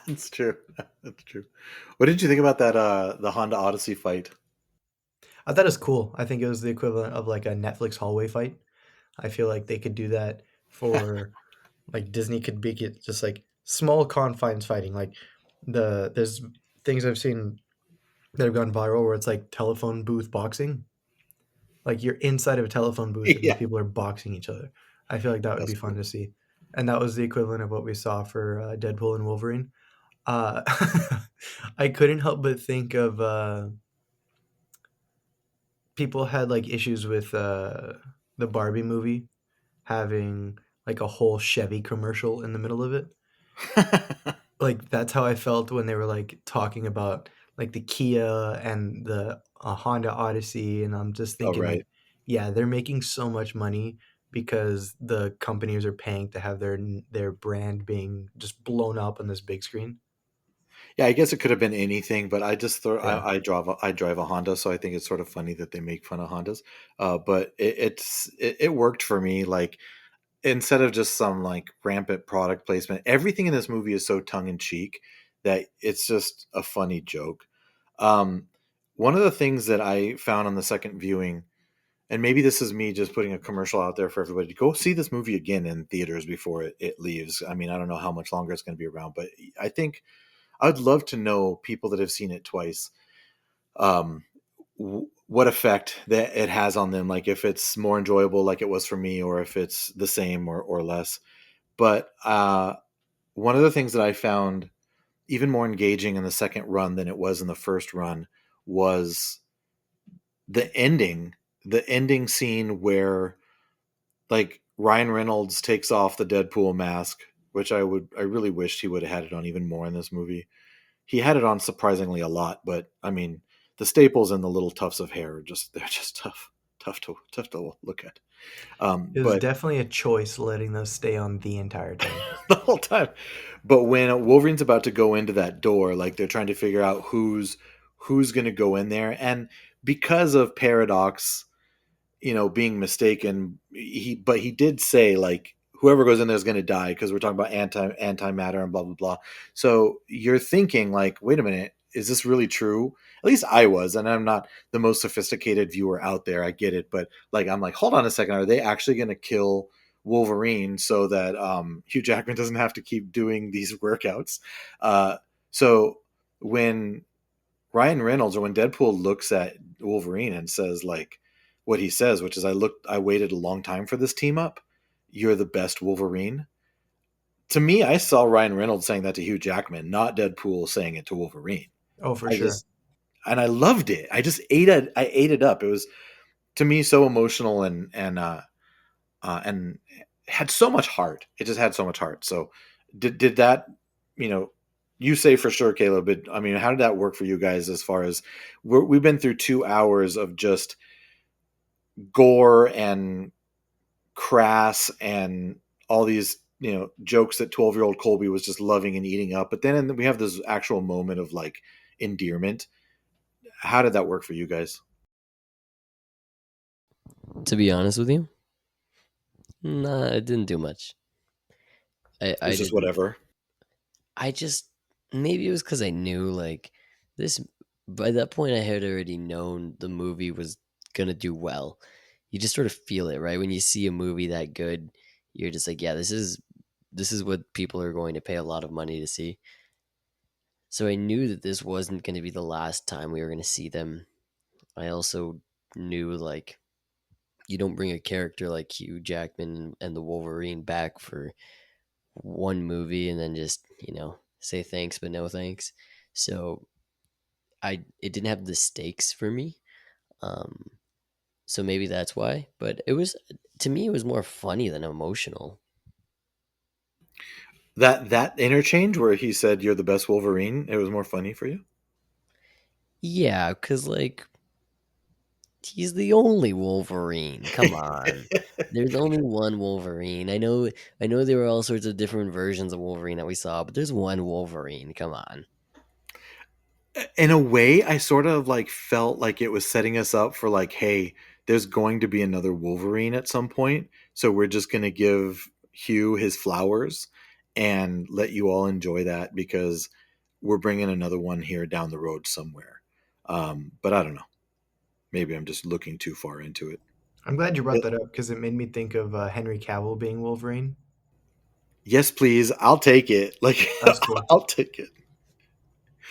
[SPEAKER 1] That's true. That's true. What did you think about that the Honda Odyssey fight?
[SPEAKER 2] I thought it was cool. I think it was the equivalent of like a Netflix hallway fight. I feel like they could do that for like Disney could make it just like small confines fighting. Like there's things I've seen that have gone viral where it's like telephone booth boxing. Like you're inside of a telephone booth and these
[SPEAKER 1] Yeah,
[SPEAKER 2] people are boxing each other. I feel like that would be
[SPEAKER 1] that's
[SPEAKER 2] fun
[SPEAKER 1] cool.
[SPEAKER 2] to see. And that was the equivalent of what we saw for Deadpool and Wolverine. Uh, I couldn't help but think of people had like issues with the Barbie movie having like a whole Chevy commercial in the middle of it. Like that's how I felt when they were like talking about like the Kia and the Honda Odyssey, and I'm just
[SPEAKER 1] Oh,
[SPEAKER 2] thinking
[SPEAKER 1] right.
[SPEAKER 2] like, yeah, they're making so much money because the companies are paying to have their brand being just blown up on this big screen.
[SPEAKER 1] Yeah, I guess it could have been anything, but I just thought
[SPEAKER 2] Yeah,
[SPEAKER 1] I drive a Honda, so I think it's sort of funny that they make fun of Hondas. But it worked for me. Like instead of just some like rampant product placement, everything in this movie is so tongue in cheek that it's just a funny joke. Um, One of the things that I found on the second viewing, and maybe this is me just putting a commercial out there for everybody to go see this movie again in theaters before it leaves. I mean, I don't know how much longer it's going to be around, but I think I'd love to know people that have seen it twice, um, what effect that it has on them. Like if it's more enjoyable, like it was for me, or if it's the same or less. But one of the things that I found even more engaging in the second run than it was in the first run was the ending. The ending scene where like Ryan Reynolds takes off the Deadpool mask, which I really wished he would have had it on even more in this movie. He had it on surprisingly a lot, but I mean, the staples and the little tufts of hair are just they're just tough to look at.
[SPEAKER 2] it was
[SPEAKER 1] But
[SPEAKER 2] definitely a choice letting those stay on the entire time.
[SPEAKER 1] the whole time, but when Wolverine's about to go into that door, like they're trying to figure out who's going to go in there, and because of Paradox, being mistaken, he did say like whoever goes in there is going to die because we're talking about antimatter and blah blah blah. So you're thinking like, wait a minute, is this really true? At least I was, and I'm not the most sophisticated viewer out there. I get it, but like I'm like, hold on a second, are they actually going to kill Wolverine so that Hugh Jackman doesn't have to keep doing these workouts? So when Ryan Reynolds or when Deadpool looks at Wolverine and says like what he says, which is I waited a long time for this team up. You're the best Wolverine. To me, I saw Ryan Reynolds saying that to Hugh Jackman, not Deadpool saying it to Wolverine.
[SPEAKER 2] Oh, for
[SPEAKER 1] I
[SPEAKER 2] sure.
[SPEAKER 1] just and I loved it. I ate it up. It was to me so emotional and had so much heart. It just had so much heart. So did that, you know, you say for sure, Caleb, but I mean, how did that work for you guys as far as we've been through 2 hours of just gore and crass and all these, jokes that 12-year-old Colby was just loving and eating up. But then we have this actual moment of like endearment. How did that work for you guys?
[SPEAKER 3] To be honest with you, nah, it didn't do much. I,
[SPEAKER 1] It
[SPEAKER 3] I
[SPEAKER 1] was just
[SPEAKER 3] didn't.
[SPEAKER 1] whatever.
[SPEAKER 3] I just maybe it was because I knew like this. By that point, I had already known the movie was gonna do well. You just sort of feel it, right? When you see a movie that good, you're just like, yeah, this is what people are going to pay a lot of money to see. So I knew that this wasn't going to be the last time we were going to see them. I also knew like you don't bring a character like Hugh Jackman and the Wolverine back for one movie and then just, say thanks but no thanks. So it didn't have the stakes for me. Um so maybe that's why, but it was to me it was more funny than emotional.
[SPEAKER 1] That interchange where he said you're the best Wolverine, it was more funny for you.
[SPEAKER 3] Yeah, cuz like he's the only Wolverine. Come on. There's only one Wolverine. I know there were all sorts of different versions of Wolverine that we saw, but there's one Wolverine. Come on.
[SPEAKER 1] In a way, I sort of like felt like it was setting us up for like, hey, there's going to be another Wolverine at some point. So we're just going to give Hugh his flowers and let you all enjoy that because we're bringing another one here down the road somewhere. But I don't know. Maybe I'm just looking too far into it.
[SPEAKER 2] I'm glad you brought that up because it made me think of Henry Cavill being Wolverine.
[SPEAKER 1] Yes, please. I'll take it. Like,
[SPEAKER 2] That's cool.
[SPEAKER 1] I'll take it.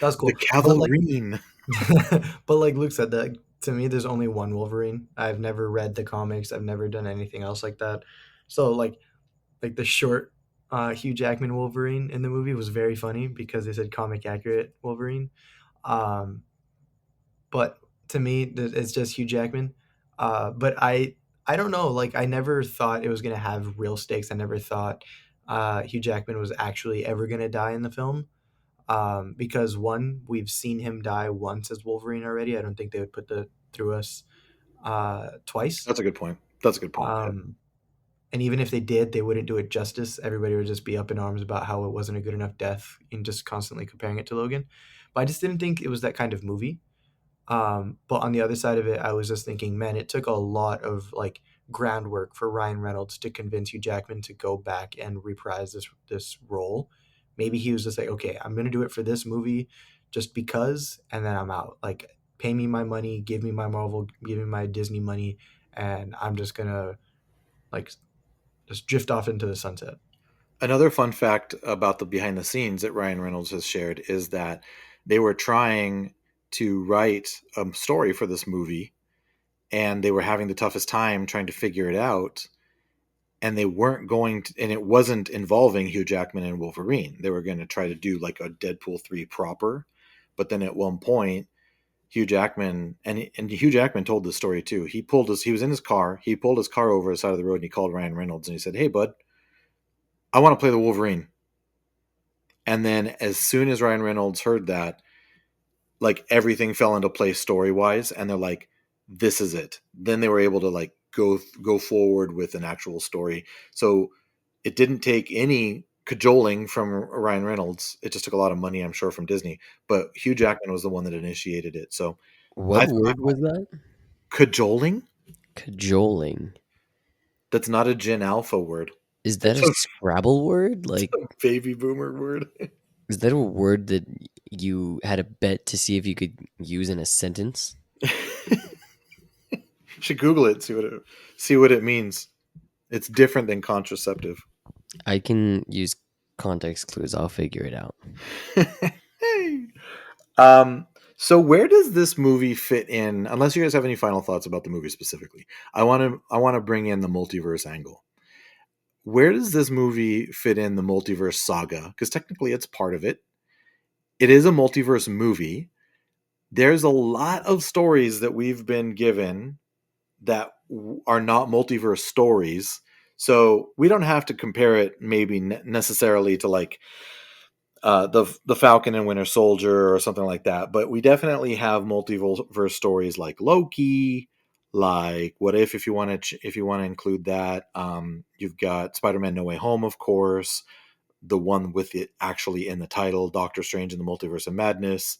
[SPEAKER 2] That's
[SPEAKER 1] The
[SPEAKER 2] cool. But like,
[SPEAKER 1] Cavalrine.
[SPEAKER 2] but like Luke said, that to me, there's only one Wolverine. I've never read the comics. I've never done anything else like that. So like the short Hugh Jackman Wolverine in the movie was very funny because they said comic accurate Wolverine. Um, but to me, it's just Hugh Jackman. But I don't know. Like I never thought it was gonna have real stakes. I never thought Hugh Jackman was actually ever gonna die in the film. Because one, we've seen him die once as Wolverine already. I don't think they would put that through us twice.
[SPEAKER 1] That's a good point. That's a good point. Yeah.
[SPEAKER 2] And even if they did, they wouldn't do it justice. Everybody would just be up in arms about how it wasn't a good enough death and just constantly comparing it to Logan. But I just didn't think it was that kind of movie. But on the other side of it, I was just thinking, man, it took a lot of like groundwork for Ryan Reynolds to convince Hugh Jackman to go back and reprise this role. Maybe he was just like, okay, I'm gonna do it for this movie just because, and then I'm out. Like, pay me my money, give me my Marvel, give me my Disney money, and I'm just gonna like just drift off into the sunset.
[SPEAKER 1] Another fun fact about the behind the scenes that Ryan Reynolds has shared is that they were trying to write a story for this movie and they were having the toughest time trying to figure it out. And they weren't going to, and it wasn't involving Hugh Jackman and Wolverine. They were going to try to do like a Deadpool 3 proper. But then at one point, Hugh Jackman, and Hugh Jackman told this story too. He was in his car, he pulled his car over the side of the road and he called Ryan Reynolds and he said, "Hey, bud, I want to play the Wolverine." And then as soon as Ryan Reynolds heard that, like everything fell into place story wise, and they're like, "This is it." Then they were able to like go forward with an actual story. So it didn't take any cajoling from Ryan Reynolds. It just took a lot of money, I'm sure, from Disney. But Hugh Jackman was the one that initiated it. So
[SPEAKER 3] What word was that?
[SPEAKER 1] Cajoling?
[SPEAKER 3] Cajoling.
[SPEAKER 1] That's not a Gen Alpha word.
[SPEAKER 3] Is that a Scrabble word? Like
[SPEAKER 1] a baby boomer word.
[SPEAKER 3] Is that a word that you had a bet to see if you could use in a sentence?
[SPEAKER 1] You should Google it, see what it means. It's different than contraceptive.
[SPEAKER 3] I can use context clues. I'll figure it out.
[SPEAKER 1] Hey. So where does this movie fit in? Unless you guys have any final thoughts about the movie specifically, I want to bring in the multiverse angle. Where does this movie fit in the multiverse saga? Because technically it's part of it. It is a multiverse movie. There's a lot of stories that we've been given that are not multiverse stories. So we don't have to compare it maybe necessarily to like the Falcon and Winter Soldier or something like that. But we definitely have multiverse stories like Loki, like What If you want to include that. You've got Spider-Man No Way Home, of course, the one with it actually in the title, Doctor Strange in the Multiverse of Madness.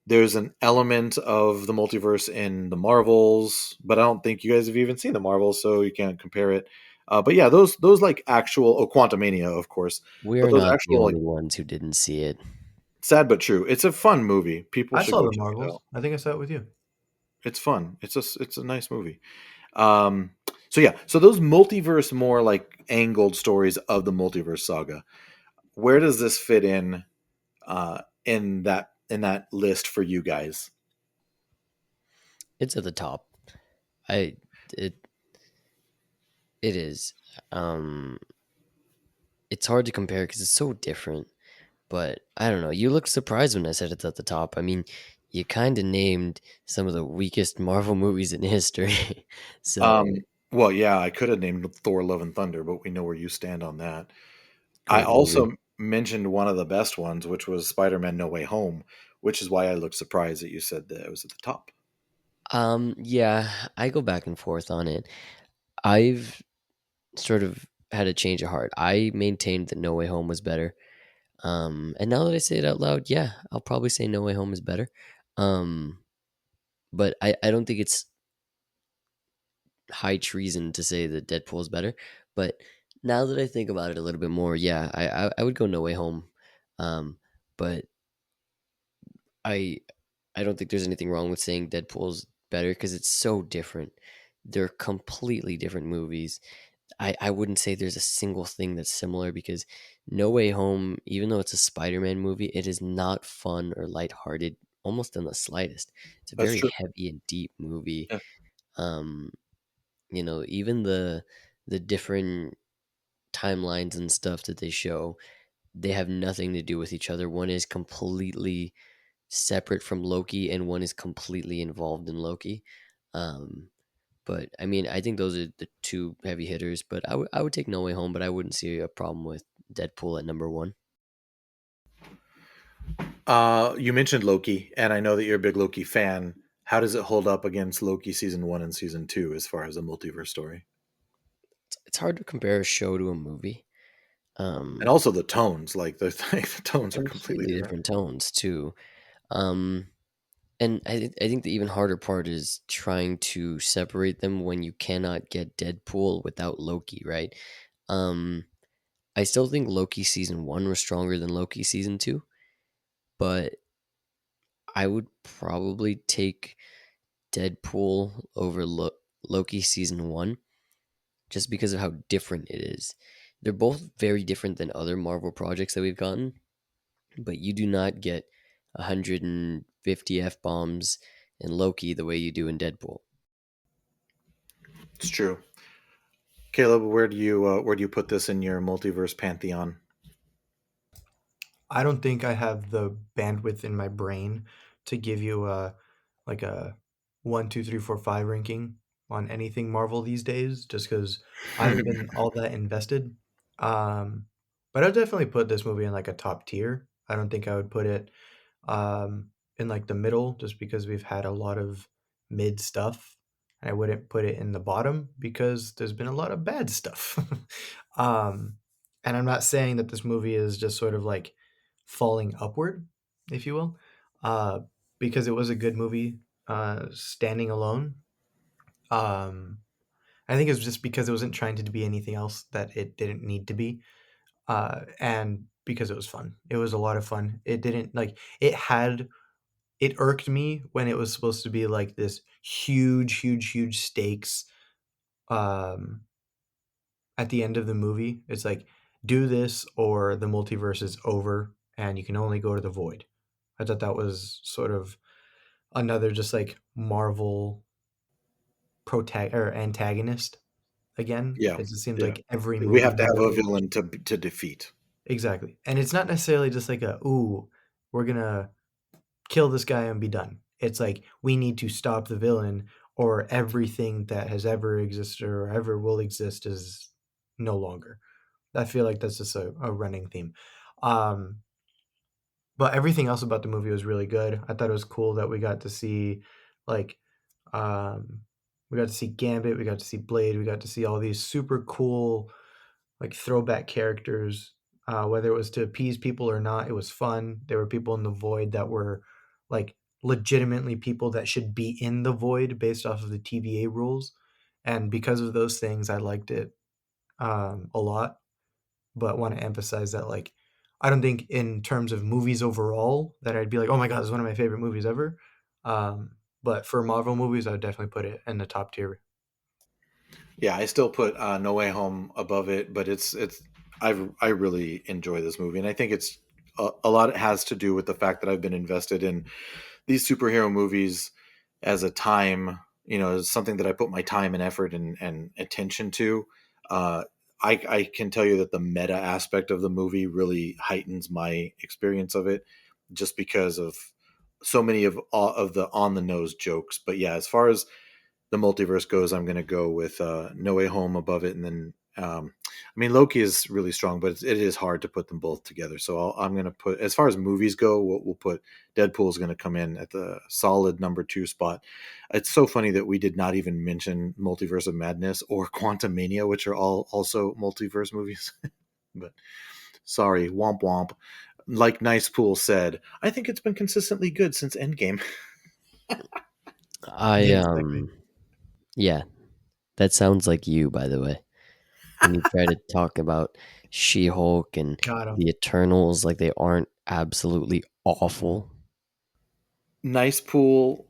[SPEAKER 1] There's an element of the multiverse in the Marvels, but I don't think you guys have even seen the Marvels, so you can't compare it. But yeah, those like actual Quantumania, of course.
[SPEAKER 3] We're
[SPEAKER 1] But those
[SPEAKER 3] not the
[SPEAKER 1] actual
[SPEAKER 3] only ones who didn't see it.
[SPEAKER 1] sad but true. It's a fun movie. People
[SPEAKER 2] I
[SPEAKER 1] should
[SPEAKER 2] saw
[SPEAKER 1] go
[SPEAKER 2] the
[SPEAKER 1] check it
[SPEAKER 2] Marvels.
[SPEAKER 1] out.
[SPEAKER 2] I think I saw it with you.
[SPEAKER 1] It's fun. It's a nice movie. So yeah, so those multiverse more like angled stories of the multiverse saga. Where does this fit in that list for you guys?
[SPEAKER 3] It's at the top. It is. It's hard to compare because it's so different. But I don't know. You looked surprised when I said it's at the top. I mean, you kind of named some of the weakest Marvel movies in history. So
[SPEAKER 1] Well, yeah, I could have named Thor: Love and Thunder, but we know where you stand on that. I
[SPEAKER 3] great
[SPEAKER 1] also
[SPEAKER 3] movie.
[SPEAKER 1] mentioned one of the best ones, which was Spider-Man: No Way Home, which is why I looked surprised that you said that it was at the top.
[SPEAKER 3] Yeah, I go back and forth on it. I've sort of had a change of heart. I maintained that No Way Home was better. And now that I say it out loud, yeah, I'll probably say No Way Home is better. But I don't think it's high treason to say that Deadpool is better. But now that I think about it a little bit more, yeah, I would go No Way Home. But I I don't think there's anything wrong with saying Deadpool's better because it's so different. They're completely different movies. I wouldn't say there's a single thing that's similar because No Way Home, even though it's a Spider-Man movie, it is not fun or lighthearted almost in the slightest. It's a
[SPEAKER 1] That's
[SPEAKER 3] very
[SPEAKER 1] true.
[SPEAKER 3] heavy and deep movie.
[SPEAKER 1] Yeah.
[SPEAKER 3] Um, even the different timelines and stuff that they show, they have nothing to do with each other. One is completely separate from Loki, and one is completely involved in Loki. Um, but I mean, I think those are the two heavy hitters. But I would take No Way Home, but I wouldn't see a problem with Deadpool at number one.
[SPEAKER 1] You mentioned Loki, and I know that you're a big Loki fan. How does it hold up against Loki season 1 and season 2 as far as the multiverse story?
[SPEAKER 3] It's hard to compare a show to a movie.
[SPEAKER 1] And also the tones, like the tones are completely
[SPEAKER 3] Completely
[SPEAKER 1] different.
[SPEAKER 3] different tones too. Um, and I think the even harder part is trying to separate them when you cannot get Deadpool without Loki, right? Um, I still think Loki season one was stronger than Loki season two, but I would probably take Deadpool over Loki season one just because of how different it is. They're both very different than other Marvel projects that we've gotten, but you do not get 150 F bombs in Loki the way you do in Deadpool.
[SPEAKER 1] It's true. Caleb, where do you put this in your multiverse pantheon?
[SPEAKER 2] I don't think I have the bandwidth in my brain to give you a 1, 2, 3, 4, 5 ranking on anything Marvel these days, just because I haven't been all that invested. Um, but I'd definitely put this movie in like a top tier. I don't think I would put it in like the middle, just because we've had a lot of mid stuff. And I wouldn't put it in the bottom because there's been a lot of bad stuff. um, and I'm not saying that this movie is just sort of like falling upward, if you will, uh, because it was a good movie standing alone. Um, I think it's just because it wasn't trying to be anything else that it didn't need to be, and because it was fun. It was a lot of fun. It didn't like it had. It irked me when it was supposed to be like this huge, huge, huge stakes. Um, at the end of the movie, it's like do this or the multiverse is over, and you can only go to the void. I thought that was sort of another just like Marvel or antagonist again.
[SPEAKER 1] Yeah,
[SPEAKER 2] It just seems
[SPEAKER 1] yeah.
[SPEAKER 2] like every
[SPEAKER 1] We
[SPEAKER 2] movie
[SPEAKER 1] have to have a
[SPEAKER 2] nowadays.
[SPEAKER 1] villain to defeat.
[SPEAKER 2] Exactly. And it's not necessarily just like we're gonna kill this guy and be done. It's like we need to stop the villain or everything that has ever existed or ever will exist is no longer. I feel like that's just a running theme. Um, but everything else about the movie was really good. I thought it was cool that we got to see like um we got to see Gambit, we got to see Blade, we got to see all these super cool like throwback characters. Whether it was to appease people or not, it was fun. There were people in the void that were like legitimately people that should be in the void based off of the TVA rules. And because of those things, I liked it a lot, but want to emphasize that like I don't think in terms of movies overall that I'd be like, oh my god, this is one of my favorite movies ever. But for Marvel movies, I'd definitely put it in the top tier.
[SPEAKER 1] Yeah, I still put No Way Home above it, but I really enjoy this movie, and I think it's a lot. It has to do with the fact that I've been invested in these superhero movies as a time, as something that I put my time and effort and attention to. Uh, I can tell you that the meta aspect of the movie really heightens my experience of it, just because of so many of the on the nose jokes. But yeah, as far as the multiverse goes, I'm going to go with No Way Home above it, and then I mean Loki is really strong, but it is hard to put them both together. So I'm going to put, as far as movies go, we'll put Deadpool is going to come in at the solid number 2 spot. It's so funny that we did not even mention Multiverse of Madness or Quantum Mania, which are all also multiverse movies. But sorry, womp womp. Like Nice Pool said, I think it's been consistently good since Endgame.
[SPEAKER 3] I
[SPEAKER 2] Yeah, exactly.
[SPEAKER 3] yeah, That sounds like you, by the way. When you try to talk about She-Hulk and
[SPEAKER 2] Got him.
[SPEAKER 3] the Eternals like they aren't absolutely awful.
[SPEAKER 1] Nice Pool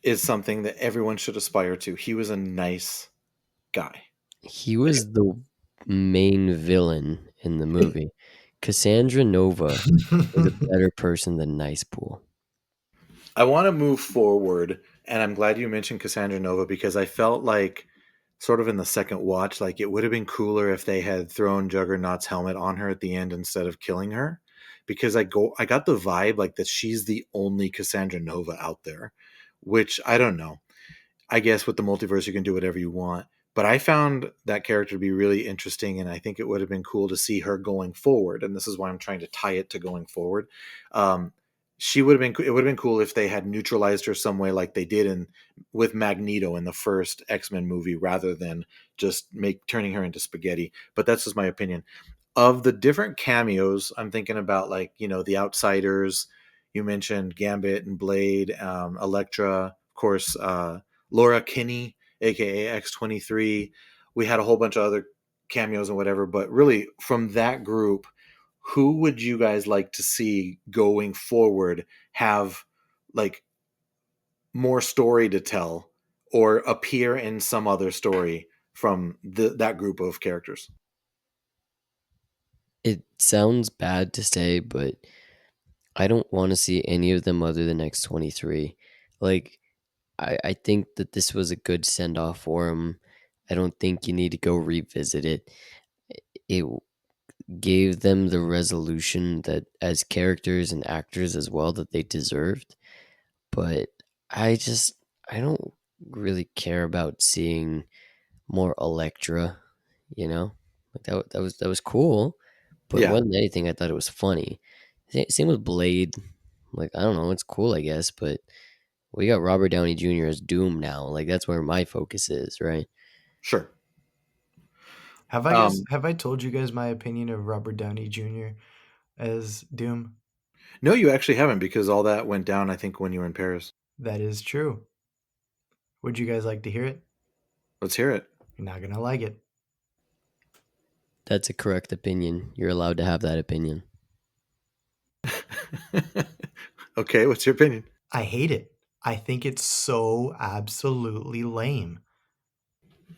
[SPEAKER 1] is something that everyone should aspire to. He was a nice guy.
[SPEAKER 3] He was the main villain in the movie. Cassandra Nova was a better person than Nice Pool.
[SPEAKER 1] I want to move forward, and I'm glad you mentioned Cassandra Nova because I felt like, sort of in the second watch, like it would have been cooler if they had thrown Juggernaut's helmet on her at the end instead of killing her. Because I got the vibe like that she's the only Cassandra Nova out there, which I don't know. I guess with the multiverse, you can do whatever you want. But I found that character to be really interesting, and I think it would have been cool to see her going forward. And this is why I'm trying to tie it to going forward. She would have been. It would have been cool if they had neutralized her some way, like they did with Magneto in the first X-Men movie, rather than just turning her into spaghetti. But that's just my opinion. Of the different cameos, I'm thinking about, like, the Outsiders. You mentioned Gambit and Blade, Elektra, of course. Laura Kinney, aka X-23. We had a whole bunch of other cameos and whatever, but really from that group, who would you guys like to see going forward have like more story to tell or appear in some other story from that group of characters?
[SPEAKER 3] It sounds bad to say, but I don't want to see any of them other than X-23. Like, I think that this was a good send off for him. I don't think you need to go revisit it. It gave them the resolution that, as characters and actors as well, that they deserved. But I don't really care about seeing more Elektra. Like that was cool, but
[SPEAKER 1] Yeah,
[SPEAKER 3] more than anything, I thought it was funny. Same with Blade. Like, I don't know, it's cool, I guess, but we got Robert Downey Jr. as Doom now. Like, that's where my focus is, right?
[SPEAKER 1] sure.
[SPEAKER 2] Have I told you guys my opinion of Robert Downey Jr. as Doom?
[SPEAKER 1] No, you actually haven't, because all that went down, I think, when you were in Paris.
[SPEAKER 2] That is true. Would you guys like to hear it?
[SPEAKER 1] Let's hear it.
[SPEAKER 2] You're not gonna like it.
[SPEAKER 3] That's a correct opinion. You're allowed to have that opinion.
[SPEAKER 1] Okay, what's your opinion?
[SPEAKER 2] I hate it. I think it's so absolutely lame.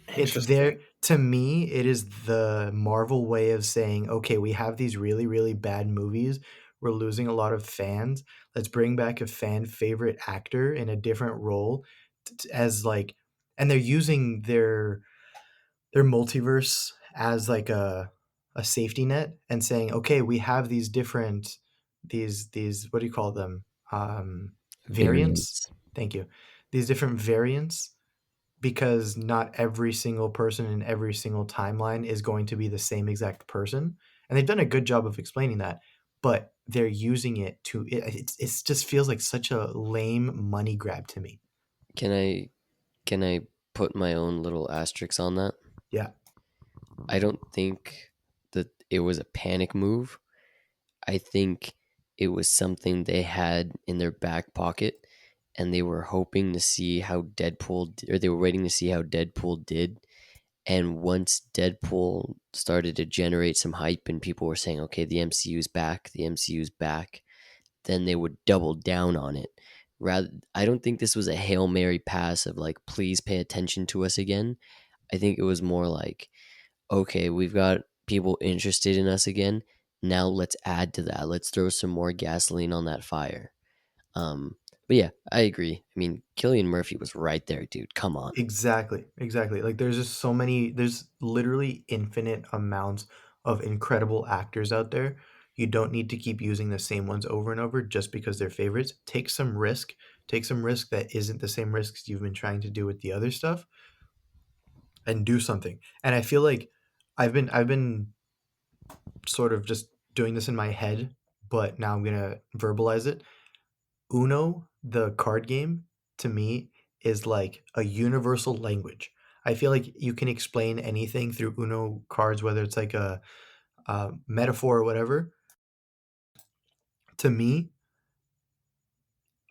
[SPEAKER 2] It's there
[SPEAKER 1] Interesting.
[SPEAKER 2] to me, it is the Marvel way of saying, okay, we have these really, really bad movies. We're losing a lot of fans. Let's bring back a fan favorite actor in a different role as like, and they're using their multiverse as like a safety net and saying, okay, we have these different these what do you call them? Variants.
[SPEAKER 3] Variants.
[SPEAKER 2] Thank you. These different variants, because not every single person in every single timeline is going to be the same exact person. And they've done a good job of explaining that, but they're using it to it just feels like such a lame money grab to me.
[SPEAKER 3] Can I put my own little asterisk on that?
[SPEAKER 2] Yeah.
[SPEAKER 3] I don't think that it was a panic move. I think it was something they had in their back pocket, and they were hoping to see how or they were waiting to see how Deadpool did. And once Deadpool started to generate some hype and people were saying, okay, the MCU's back, then they would double down on it. I don't think this was a Hail Mary pass of like, please pay attention to us again. I think it was more like, okay, we've got people interested in us again. Now let's add to that. Let's throw some more gasoline on that fire. But yeah, I agree. I mean, Cillian Murphy was right there, dude. Come on.
[SPEAKER 2] Exactly, exactly. Like there's just so many, there's literally infinite amounts of incredible actors out there. You don't need to keep using the same ones over and over just because they're favorites. Take some risk. Take some risk that isn't the same risks you've been trying to do with the other stuff and do something. And I feel like I've been sort of just doing this in my head, but now I'm gonna verbalize it. Uno, the card game, to me is like a universal language. I feel like you can explain anything through Uno cards, whether it's like a metaphor or whatever. To me,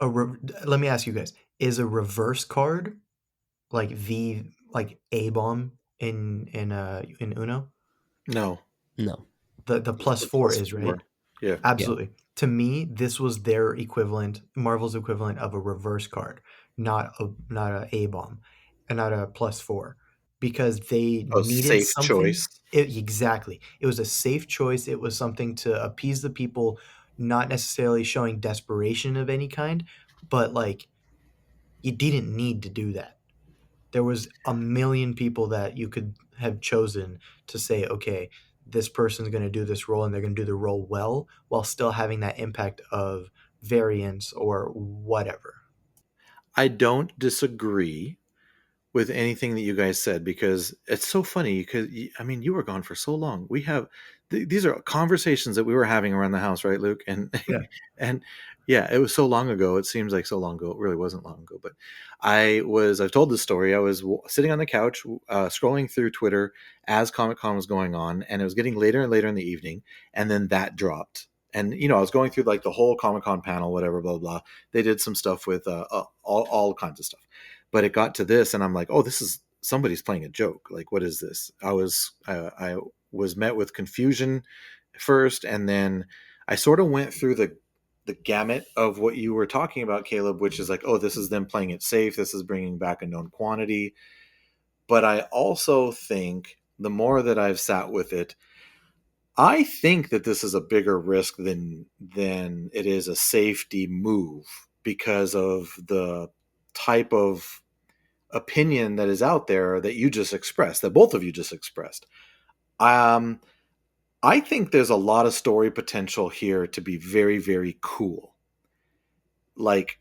[SPEAKER 2] let me ask you guys: is a reverse card like the like A bomb in Uno?
[SPEAKER 1] No.
[SPEAKER 3] No.
[SPEAKER 2] The plus
[SPEAKER 1] The
[SPEAKER 2] 4
[SPEAKER 1] plus
[SPEAKER 2] is,
[SPEAKER 1] four.
[SPEAKER 2] right?
[SPEAKER 1] Yeah.
[SPEAKER 2] Absolutely. To me, this was their equivalent, Marvel's equivalent of a reverse card, not a A bomb, and not a plus 4, because they
[SPEAKER 1] Oh,
[SPEAKER 2] needed
[SPEAKER 1] safe
[SPEAKER 2] something.
[SPEAKER 1] choice.
[SPEAKER 2] Exactly. It was a safe choice. It was something to appease the people, not necessarily showing desperation of any kind, but like you didn't need to do that. There was a million people that you could have chosen to say, okay, this person's going to do this role and they're going to do the role well while still having that impact of variance or whatever.
[SPEAKER 1] I don't disagree with anything that you guys said because it's so funny because I mean you were gone for so long. We have these are conversations that we were having around the house, right, Luke? And
[SPEAKER 2] Yeah.
[SPEAKER 1] and yeah, it was so long ago. It seems like so long ago. It really wasn't long ago, but I've told this story. I was sitting on the couch scrolling through Twitter as Comic-Con was going on, and it was getting later and later in the evening, and then that dropped. And I was going through like the whole Comic-Con panel, whatever, blah blah. They did some stuff with all kinds of stuff, but it got to this and I'm like, oh, this is somebody's playing a joke. Like, what is this? I was met with confusion first, and then I sort of went through the gamut of what you were talking about, Caleb, which is like, oh, this is them playing it safe, this is bringing back a known quantity. But I also think the more that I've sat with it, I think that this is a bigger risk than it is a safety move because of the type of opinion that is out there that you just expressed, that both of you just expressed. Um, I think there's a lot of story potential here to be very, very cool. Like,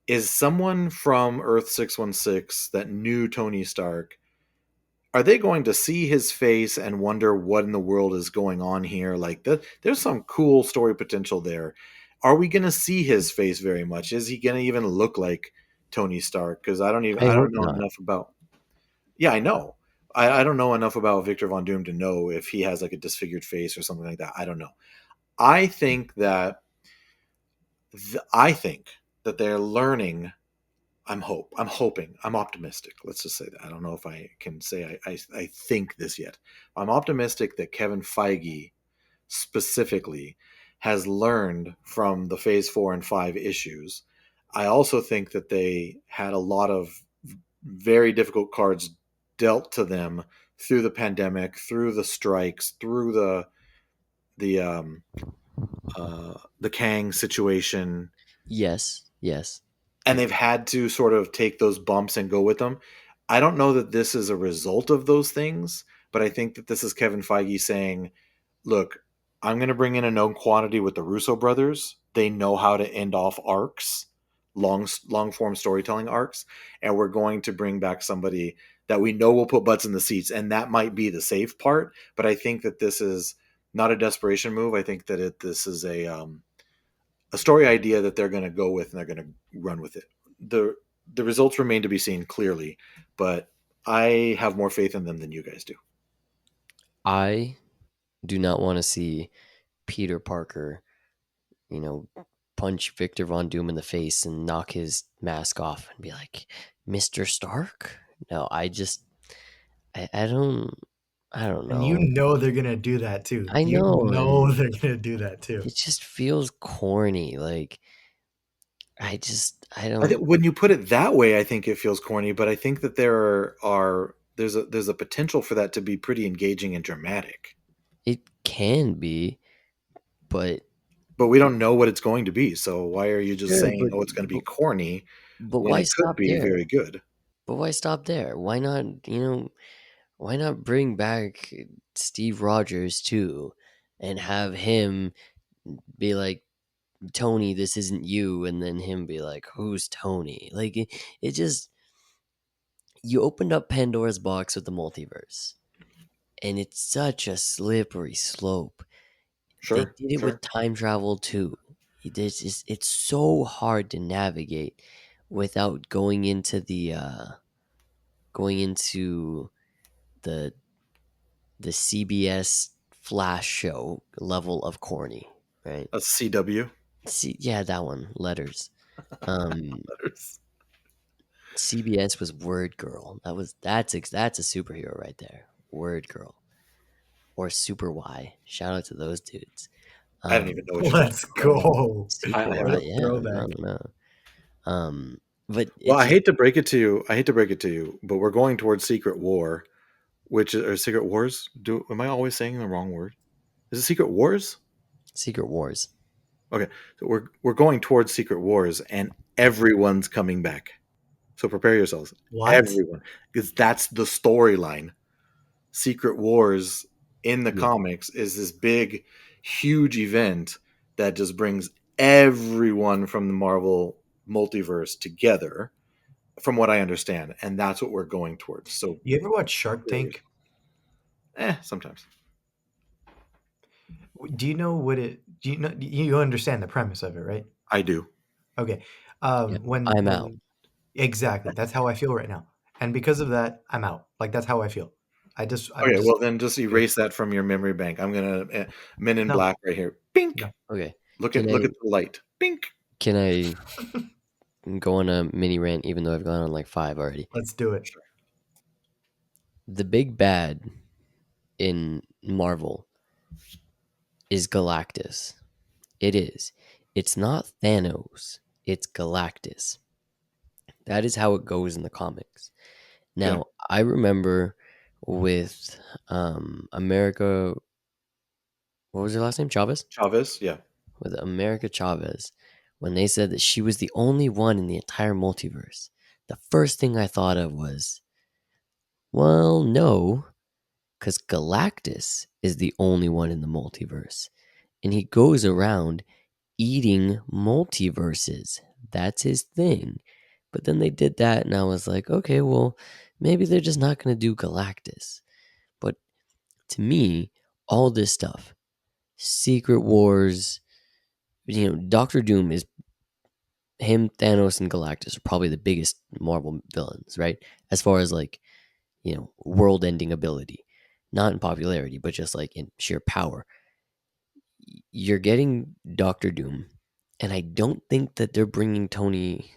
[SPEAKER 1] is someone from Earth 616 that knew Tony Stark, are they going to see his face and wonder what in the world is going on here? Like, there's some cool story potential there. Are we going to see his face very much? Is he going to even look like Tony Stark? Because I
[SPEAKER 3] I
[SPEAKER 1] don't
[SPEAKER 3] hope
[SPEAKER 1] know
[SPEAKER 3] not.
[SPEAKER 1] enough about. Yeah, I know. I don't know enough about Victor Von Doom to know if he has like a disfigured face or something like that. I don't know. I think that I think that they're learning. I'm hoping. I'm optimistic. Let's just say that. I don't know if I can say I think this yet. I'm optimistic that Kevin Feige specifically has learned from the Phase 4 and 5 issues. I also think that they had a lot of very difficult cards dealt to them through the pandemic, through the strikes, through the the Kang situation,
[SPEAKER 3] Yes. Yes.
[SPEAKER 1] and they've had to sort of take those bumps and go with them. I don't know that this is a result of those things, but I think that this is Kevin Feige saying, look, I'm going to bring in a known quantity with the Russo brothers. They know how to end off arcs, long form storytelling arcs, and we're going to bring back somebody that we know will put butts in the seats, and that might be the safe part. But I think that this is not a desperation move. I think that this is a story idea that they're going to go with and they're going to run with it. The results remain to be seen clearly, but I have more faith in them than you guys do.
[SPEAKER 3] I do not want to see Peter Parker, you know, punch Victor Von Doom in the face and knock his mask off and be like, Mr. Stark? No, I don't
[SPEAKER 2] And you
[SPEAKER 3] know.
[SPEAKER 2] know they're going to do that too.
[SPEAKER 3] I
[SPEAKER 2] You
[SPEAKER 3] know,
[SPEAKER 2] know
[SPEAKER 3] and
[SPEAKER 2] they're going to do that too.
[SPEAKER 3] it just feels corny. Like, I
[SPEAKER 1] I
[SPEAKER 3] don't,
[SPEAKER 1] think when you put it that way, I think it feels corny, but I think that there's a potential for that to be pretty engaging and dramatic.
[SPEAKER 3] it can be, but
[SPEAKER 1] But we don't know what it's going to be, so why are you just
[SPEAKER 3] sure,
[SPEAKER 1] saying, "Oh, it's going to be
[SPEAKER 3] but,
[SPEAKER 1] corny,"
[SPEAKER 3] but
[SPEAKER 1] when
[SPEAKER 3] why
[SPEAKER 1] it could
[SPEAKER 3] stop
[SPEAKER 1] be
[SPEAKER 3] there?
[SPEAKER 1] very good?
[SPEAKER 3] But why stop there? Why not, why not bring back Steve Rogers too and have him be like, Tony, this isn't you, and then him be like, who's Tony? Like, it just, you opened up Pandora's box with the multiverse, and it's such a slippery slope. They
[SPEAKER 1] Sure,
[SPEAKER 3] did it
[SPEAKER 1] sure.
[SPEAKER 3] with time travel too. It's so hard to navigate without going into the the CBS Flash show level of corny, right?
[SPEAKER 1] A CW.
[SPEAKER 3] See, yeah, that one, letters. Um,
[SPEAKER 1] Letters.
[SPEAKER 3] CBS was Word Girl. That's a superhero right there. Word Girl or Super Y. Shout out to those dudes.
[SPEAKER 1] I don't even know what you're talking
[SPEAKER 2] Let's
[SPEAKER 1] about right now.
[SPEAKER 2] go.
[SPEAKER 3] Super
[SPEAKER 1] I have
[SPEAKER 2] What
[SPEAKER 3] Y,
[SPEAKER 2] a
[SPEAKER 1] no.
[SPEAKER 3] yeah.
[SPEAKER 2] throwback.
[SPEAKER 3] No. But
[SPEAKER 1] Well,
[SPEAKER 3] it's
[SPEAKER 1] I
[SPEAKER 3] just
[SPEAKER 1] hate to break it to you. I hate to break it to you, but we're going towards Secret War, which is or Secret Wars. Am I always saying the wrong word? Is it Secret Wars?
[SPEAKER 3] Secret Wars.
[SPEAKER 1] Okay, so we're going towards Secret Wars, and everyone's coming back. So prepare yourselves,
[SPEAKER 2] What?
[SPEAKER 1] everyone, because that's the storyline. Secret Wars in the
[SPEAKER 3] Yeah.
[SPEAKER 1] comics is this big, huge event that just brings everyone from the Marvel multiverse together, from what I understand, and that's what we're going towards. So,
[SPEAKER 2] You ever watch Shark Tank?
[SPEAKER 1] sometimes
[SPEAKER 2] Do you know what it? Do you know? You understand the premise of it, right?
[SPEAKER 1] I do.
[SPEAKER 2] Okay.
[SPEAKER 3] Yeah.
[SPEAKER 2] When
[SPEAKER 3] I'm out.
[SPEAKER 2] exactly, that's how I feel right now, and because of that, I'm out. Like that's how I feel. I'm
[SPEAKER 1] Okay,
[SPEAKER 2] just
[SPEAKER 1] well then just erase that from your memory bank. I'm gonna Men in
[SPEAKER 2] no,
[SPEAKER 1] Black right here. Pink.
[SPEAKER 2] no.
[SPEAKER 3] Okay.
[SPEAKER 1] Look
[SPEAKER 3] Can
[SPEAKER 1] at
[SPEAKER 3] I
[SPEAKER 1] the light. Pink.
[SPEAKER 3] can I go on a mini rant even though I've gone on like 5 already?
[SPEAKER 2] Let's do it.
[SPEAKER 3] The big bad in Marvel is Galactus. It is. It's not Thanos. It's Galactus. That is how it goes in the comics.
[SPEAKER 1] Yeah.
[SPEAKER 3] Now, I remember with America, what was her last name? Chavez?
[SPEAKER 1] Chavez. Yeah.
[SPEAKER 3] With America Chavez, when they said that she was the only one in the entire multiverse, the first thing I thought of was, well, no, because Galactus is the only one in the multiverse. And he goes around eating multiverses. That's his thing. But then they did that, and I was like, okay, well, maybe they're just not going to do Galactus. But to me, all this stuff, Secret Wars, Doctor Doom is him, Thanos, and Galactus are probably the biggest Marvel villains, right? As far as like, world ending ability. Not in popularity, but just like in sheer power. You're getting Doctor Doom, and I don't think that they're bringing Tony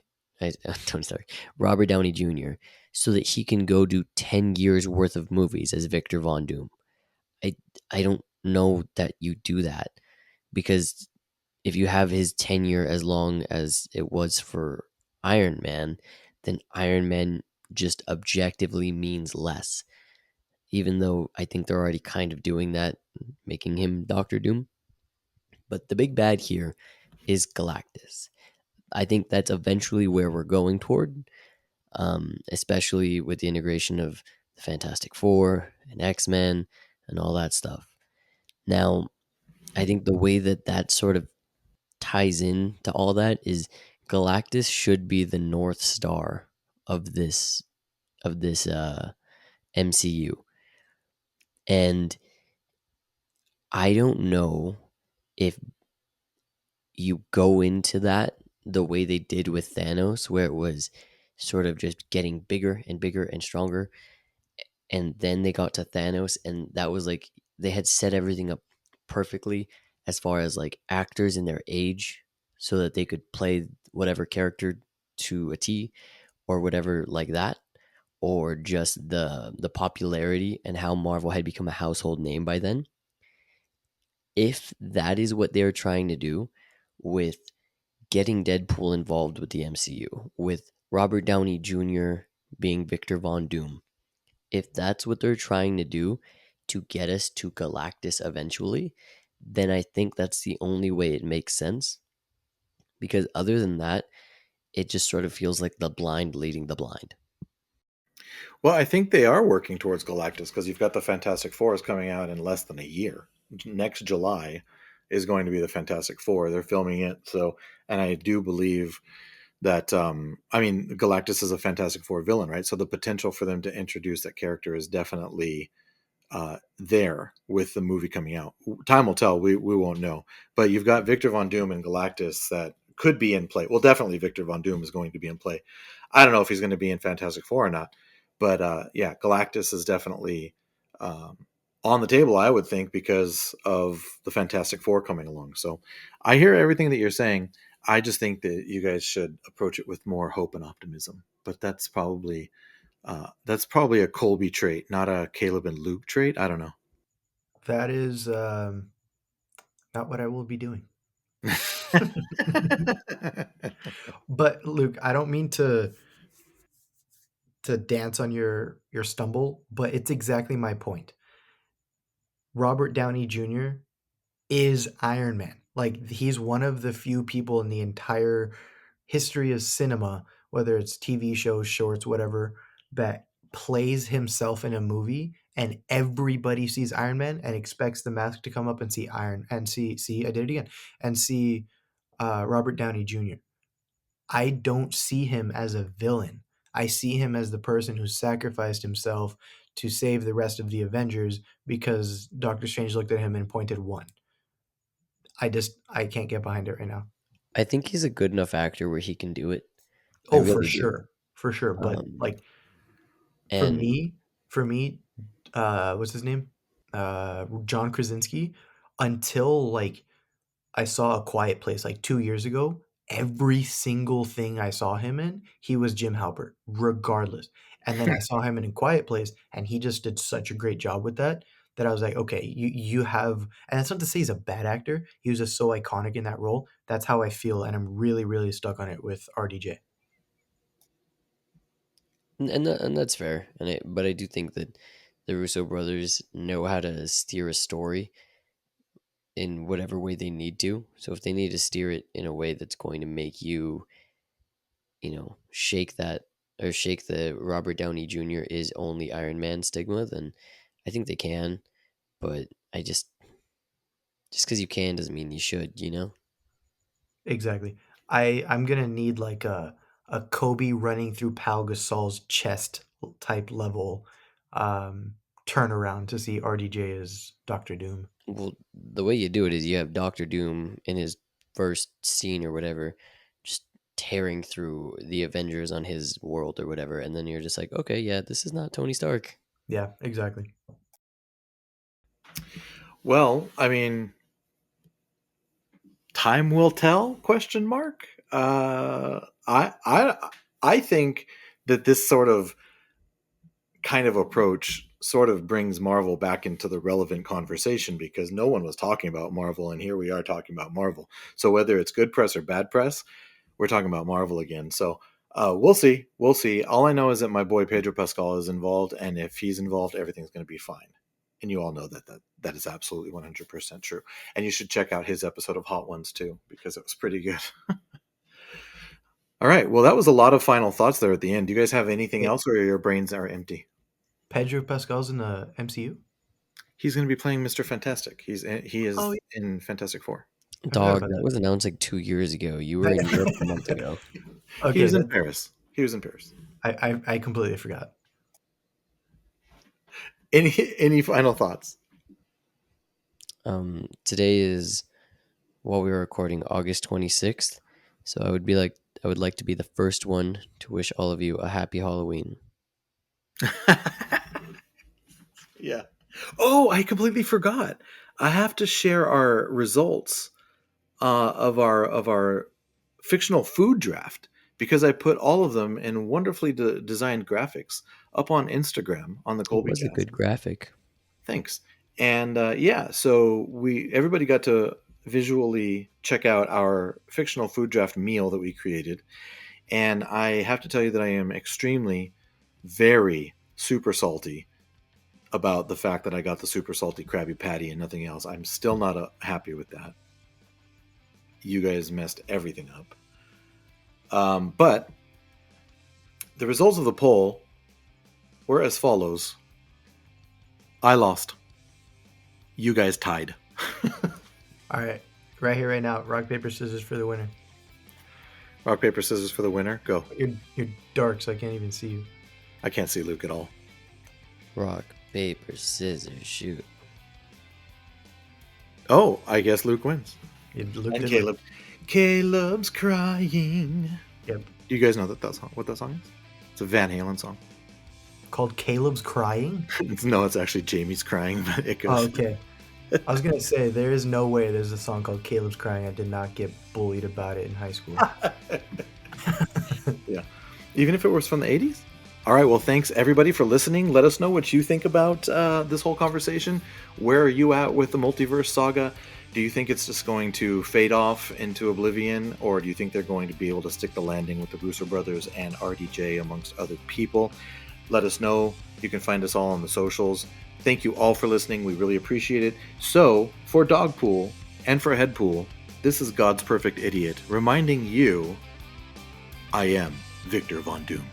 [SPEAKER 3] Stark, Robert Downey Jr., so that he can go do 10 years worth of movies as Victor Von Doom. I I don't know that you do that because if you have his tenure as long as it was for Iron Man, then Iron Man just objectively means less. Even though I think they're already kind of doing that, making him Doctor Doom. But the big bad here is Galactus. I think that's eventually where we're going toward, especially with the integration of the Fantastic Four and X-Men and all that stuff. Now, I think the way that that sort of ties in to all that is Galactus should be the North Star of this MCU. And I don't know if you go into that the way they did with Thanos, where it was sort of just getting bigger and bigger and stronger. And then they got to Thanos, and that was like they had set everything up perfectly as far as like actors in their age so that they could play whatever character to a T or whatever like that, or just the popularity and how Marvel had become a household name by then. If that is what they're trying to do with getting Deadpool involved with the MCU, with Robert Downey Jr. being Victor Von Doom, if that's what they're trying to do to get us to Galactus eventually, then I think that's the only way it makes sense. Because other than that, it just sort of feels like the blind leading the blind.
[SPEAKER 1] Well, I think they are working towards Galactus because you've got the Fantastic Four is coming out in less than a year. Next July is going to be the Fantastic Four. They're filming it, so and I do believe that I mean Galactus is a Fantastic Four villain, right? So the potential for them to introduce that character is definitely there with the movie coming out. Time will tell. We won't know. But you've got Victor Von Doom and Galactus that could be in play. Well, definitely Victor Von Doom is going to be in play. I don't know if he's going to be in Fantastic Four or not. But yeah, Galactus is definitely on the table, I would think, because of the Fantastic Four coming along. So I hear everything that you're saying. I just think that you guys should approach it with more hope and optimism. But that's probably a Colby trait, not a Caleb and Luke trait. I don't know.
[SPEAKER 2] That is not what I will be doing. But Luke, I don't mean to dance on your stumble, but it's exactly my point. Robert Downey Jr. is Iron Man. Like, he's one of the few people in the entire history of cinema, whether it's TV shows, shorts, whatever, that plays himself in a movie and everybody sees Iron Man and expects the mask to come up and see I did it again, and see Robert Downey Jr. I don't see him as a villain. I see him as the person who sacrificed himself to save the rest of the Avengers because Doctor Strange looked at him and pointed one. I can't get behind it right now.
[SPEAKER 3] I think he's a good enough actor where he can do it. I
[SPEAKER 2] Oh,
[SPEAKER 3] really do.
[SPEAKER 2] for sure. But like for
[SPEAKER 3] And
[SPEAKER 2] me, what's his name? John Krasinski. Until like I saw A Quiet Place like 2 years ago, every single thing I saw him in, he was Jim Halpert, regardless. And then I saw him in A Quiet Place, and he just did such a great job with that I was like, okay, you have, and that's not to say he's a bad actor. He was just so iconic in that role. That's how I feel, and I'm really, really stuck on it with RDJ.
[SPEAKER 3] and that's fair. But I do think that the Russo brothers know how to steer a story in whatever way they need to. So if they need to steer it in a way that's going to make you, shake that or shake the Robert Downey Jr. is only Iron Man stigma, then I think they can. But I just because you can doesn't mean you should,
[SPEAKER 2] Exactly. I'm gonna need like a Kobe running through Pau Gasol's chest type level turnaround to see RDJ as Doctor Doom.
[SPEAKER 3] Well, the way you do it is you have Doctor Doom in his first scene or whatever, just tearing through the Avengers on his world or whatever, and then you're just like, okay, yeah, this is not Tony Stark.
[SPEAKER 2] Yeah, exactly.
[SPEAKER 1] Well, I mean, time will tell? Question mark. I think that this sort of kind of approach sort of brings Marvel back into the relevant conversation, because no one was talking about Marvel, and here we are talking about Marvel. So whether it's good press or bad press, we're talking about Marvel again. So we'll see. We'll see. All I know is that my boy Pedro Pascal is involved, and if he's involved, everything's going to be fine. And you all know that is absolutely 100% true. And you should check out his episode of Hot Ones too, because it was pretty good. All right. Well, that was a lot of final thoughts there at the end. Do you guys have anything else, or your brains are empty?
[SPEAKER 2] Pedro Pascal's in the MCU?
[SPEAKER 1] He's going to be playing Mr. Fantastic. He is in Fantastic Four.
[SPEAKER 3] Dog, that was announced like 2 years ago. You were in Europe a month ago.
[SPEAKER 1] Okay, he was in Paris.
[SPEAKER 2] I completely forgot.
[SPEAKER 1] Any final thoughts?
[SPEAKER 3] Today is, while we were recording, August 26th. So I would like to be the first one to wish all of you a happy Halloween.
[SPEAKER 1] Yeah. Oh, I completely forgot. I have to share our results of our fictional food draft, because I put all of them in wonderfully designed graphics up on Instagram on the Colby.
[SPEAKER 3] It was a good graphic.
[SPEAKER 1] Thanks. And so everybody got to visually check out our fictional food draft meal that we created. And I have to tell you that I am extremely, very super salty about the fact that I got the super salty Krabby Patty and nothing else. I'm still not happy with that. You guys messed everything up. But the results of the poll were as follows. I lost. You guys tied.
[SPEAKER 2] All right. Right here, right now. Rock, paper, scissors for the winner.
[SPEAKER 1] Rock, paper, scissors for the winner. Go.
[SPEAKER 2] You're dark, so I can't even see you.
[SPEAKER 1] I can't see Luke at all.
[SPEAKER 3] Rock, paper, scissors, shoot.
[SPEAKER 1] Oh, I guess Luke wins.
[SPEAKER 2] Luke
[SPEAKER 1] and Caleb. Caleb's crying.
[SPEAKER 2] Yep.
[SPEAKER 1] Do you guys know what that song is? It's a Van Halen song.
[SPEAKER 2] Called Caleb's Crying?
[SPEAKER 1] No, it's actually Jamie's crying, but it goes.
[SPEAKER 2] Oh, okay. I was gonna say there is no way there's a song called "Caleb's Crying." I did not get bullied about it in high school.
[SPEAKER 1] Yeah. Even if it was from the 80s? All right, well, thanks everybody for listening. Let us know what you think about this whole conversation. Where are you at with the Multiverse Saga? Do you think it's just going to fade off into oblivion, or do you think they're going to be able to stick the landing with the Russo brothers and RDJ amongst other people? Let us know. You can find us all on the socials. Thank you all for listening. We really appreciate it. So, for Dogpool and for Headpool, this is God's Perfect Idiot, reminding you, I am Victor Von Doom.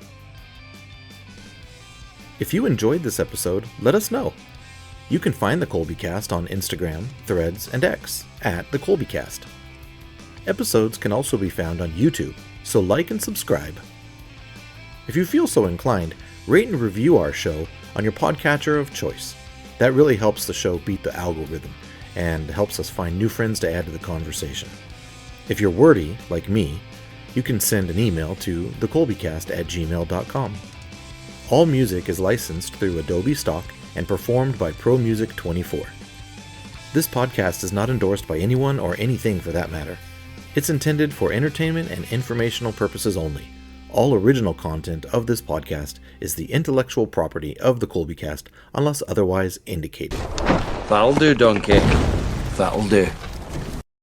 [SPEAKER 1] If you enjoyed this episode, let us know. You can find the Colbycast on Instagram, Threads, and X at the Colbycast. Episodes can also be found on YouTube, so like and subscribe. If you feel so inclined, rate and review our show on your podcatcher of choice. That really helps the show beat the algorithm and helps us find new friends to add to the conversation. If you're wordy, like me, you can send an email to thecolbycast@gmail.com. All music is licensed through Adobe Stock and performed by ProMusic24. This podcast is not endorsed by anyone or anything for that matter. It's intended for entertainment and informational purposes only. All original content of this podcast is the intellectual property of the Colbycast unless otherwise indicated.
[SPEAKER 9] That'll do, donkey.
[SPEAKER 8] That'll do.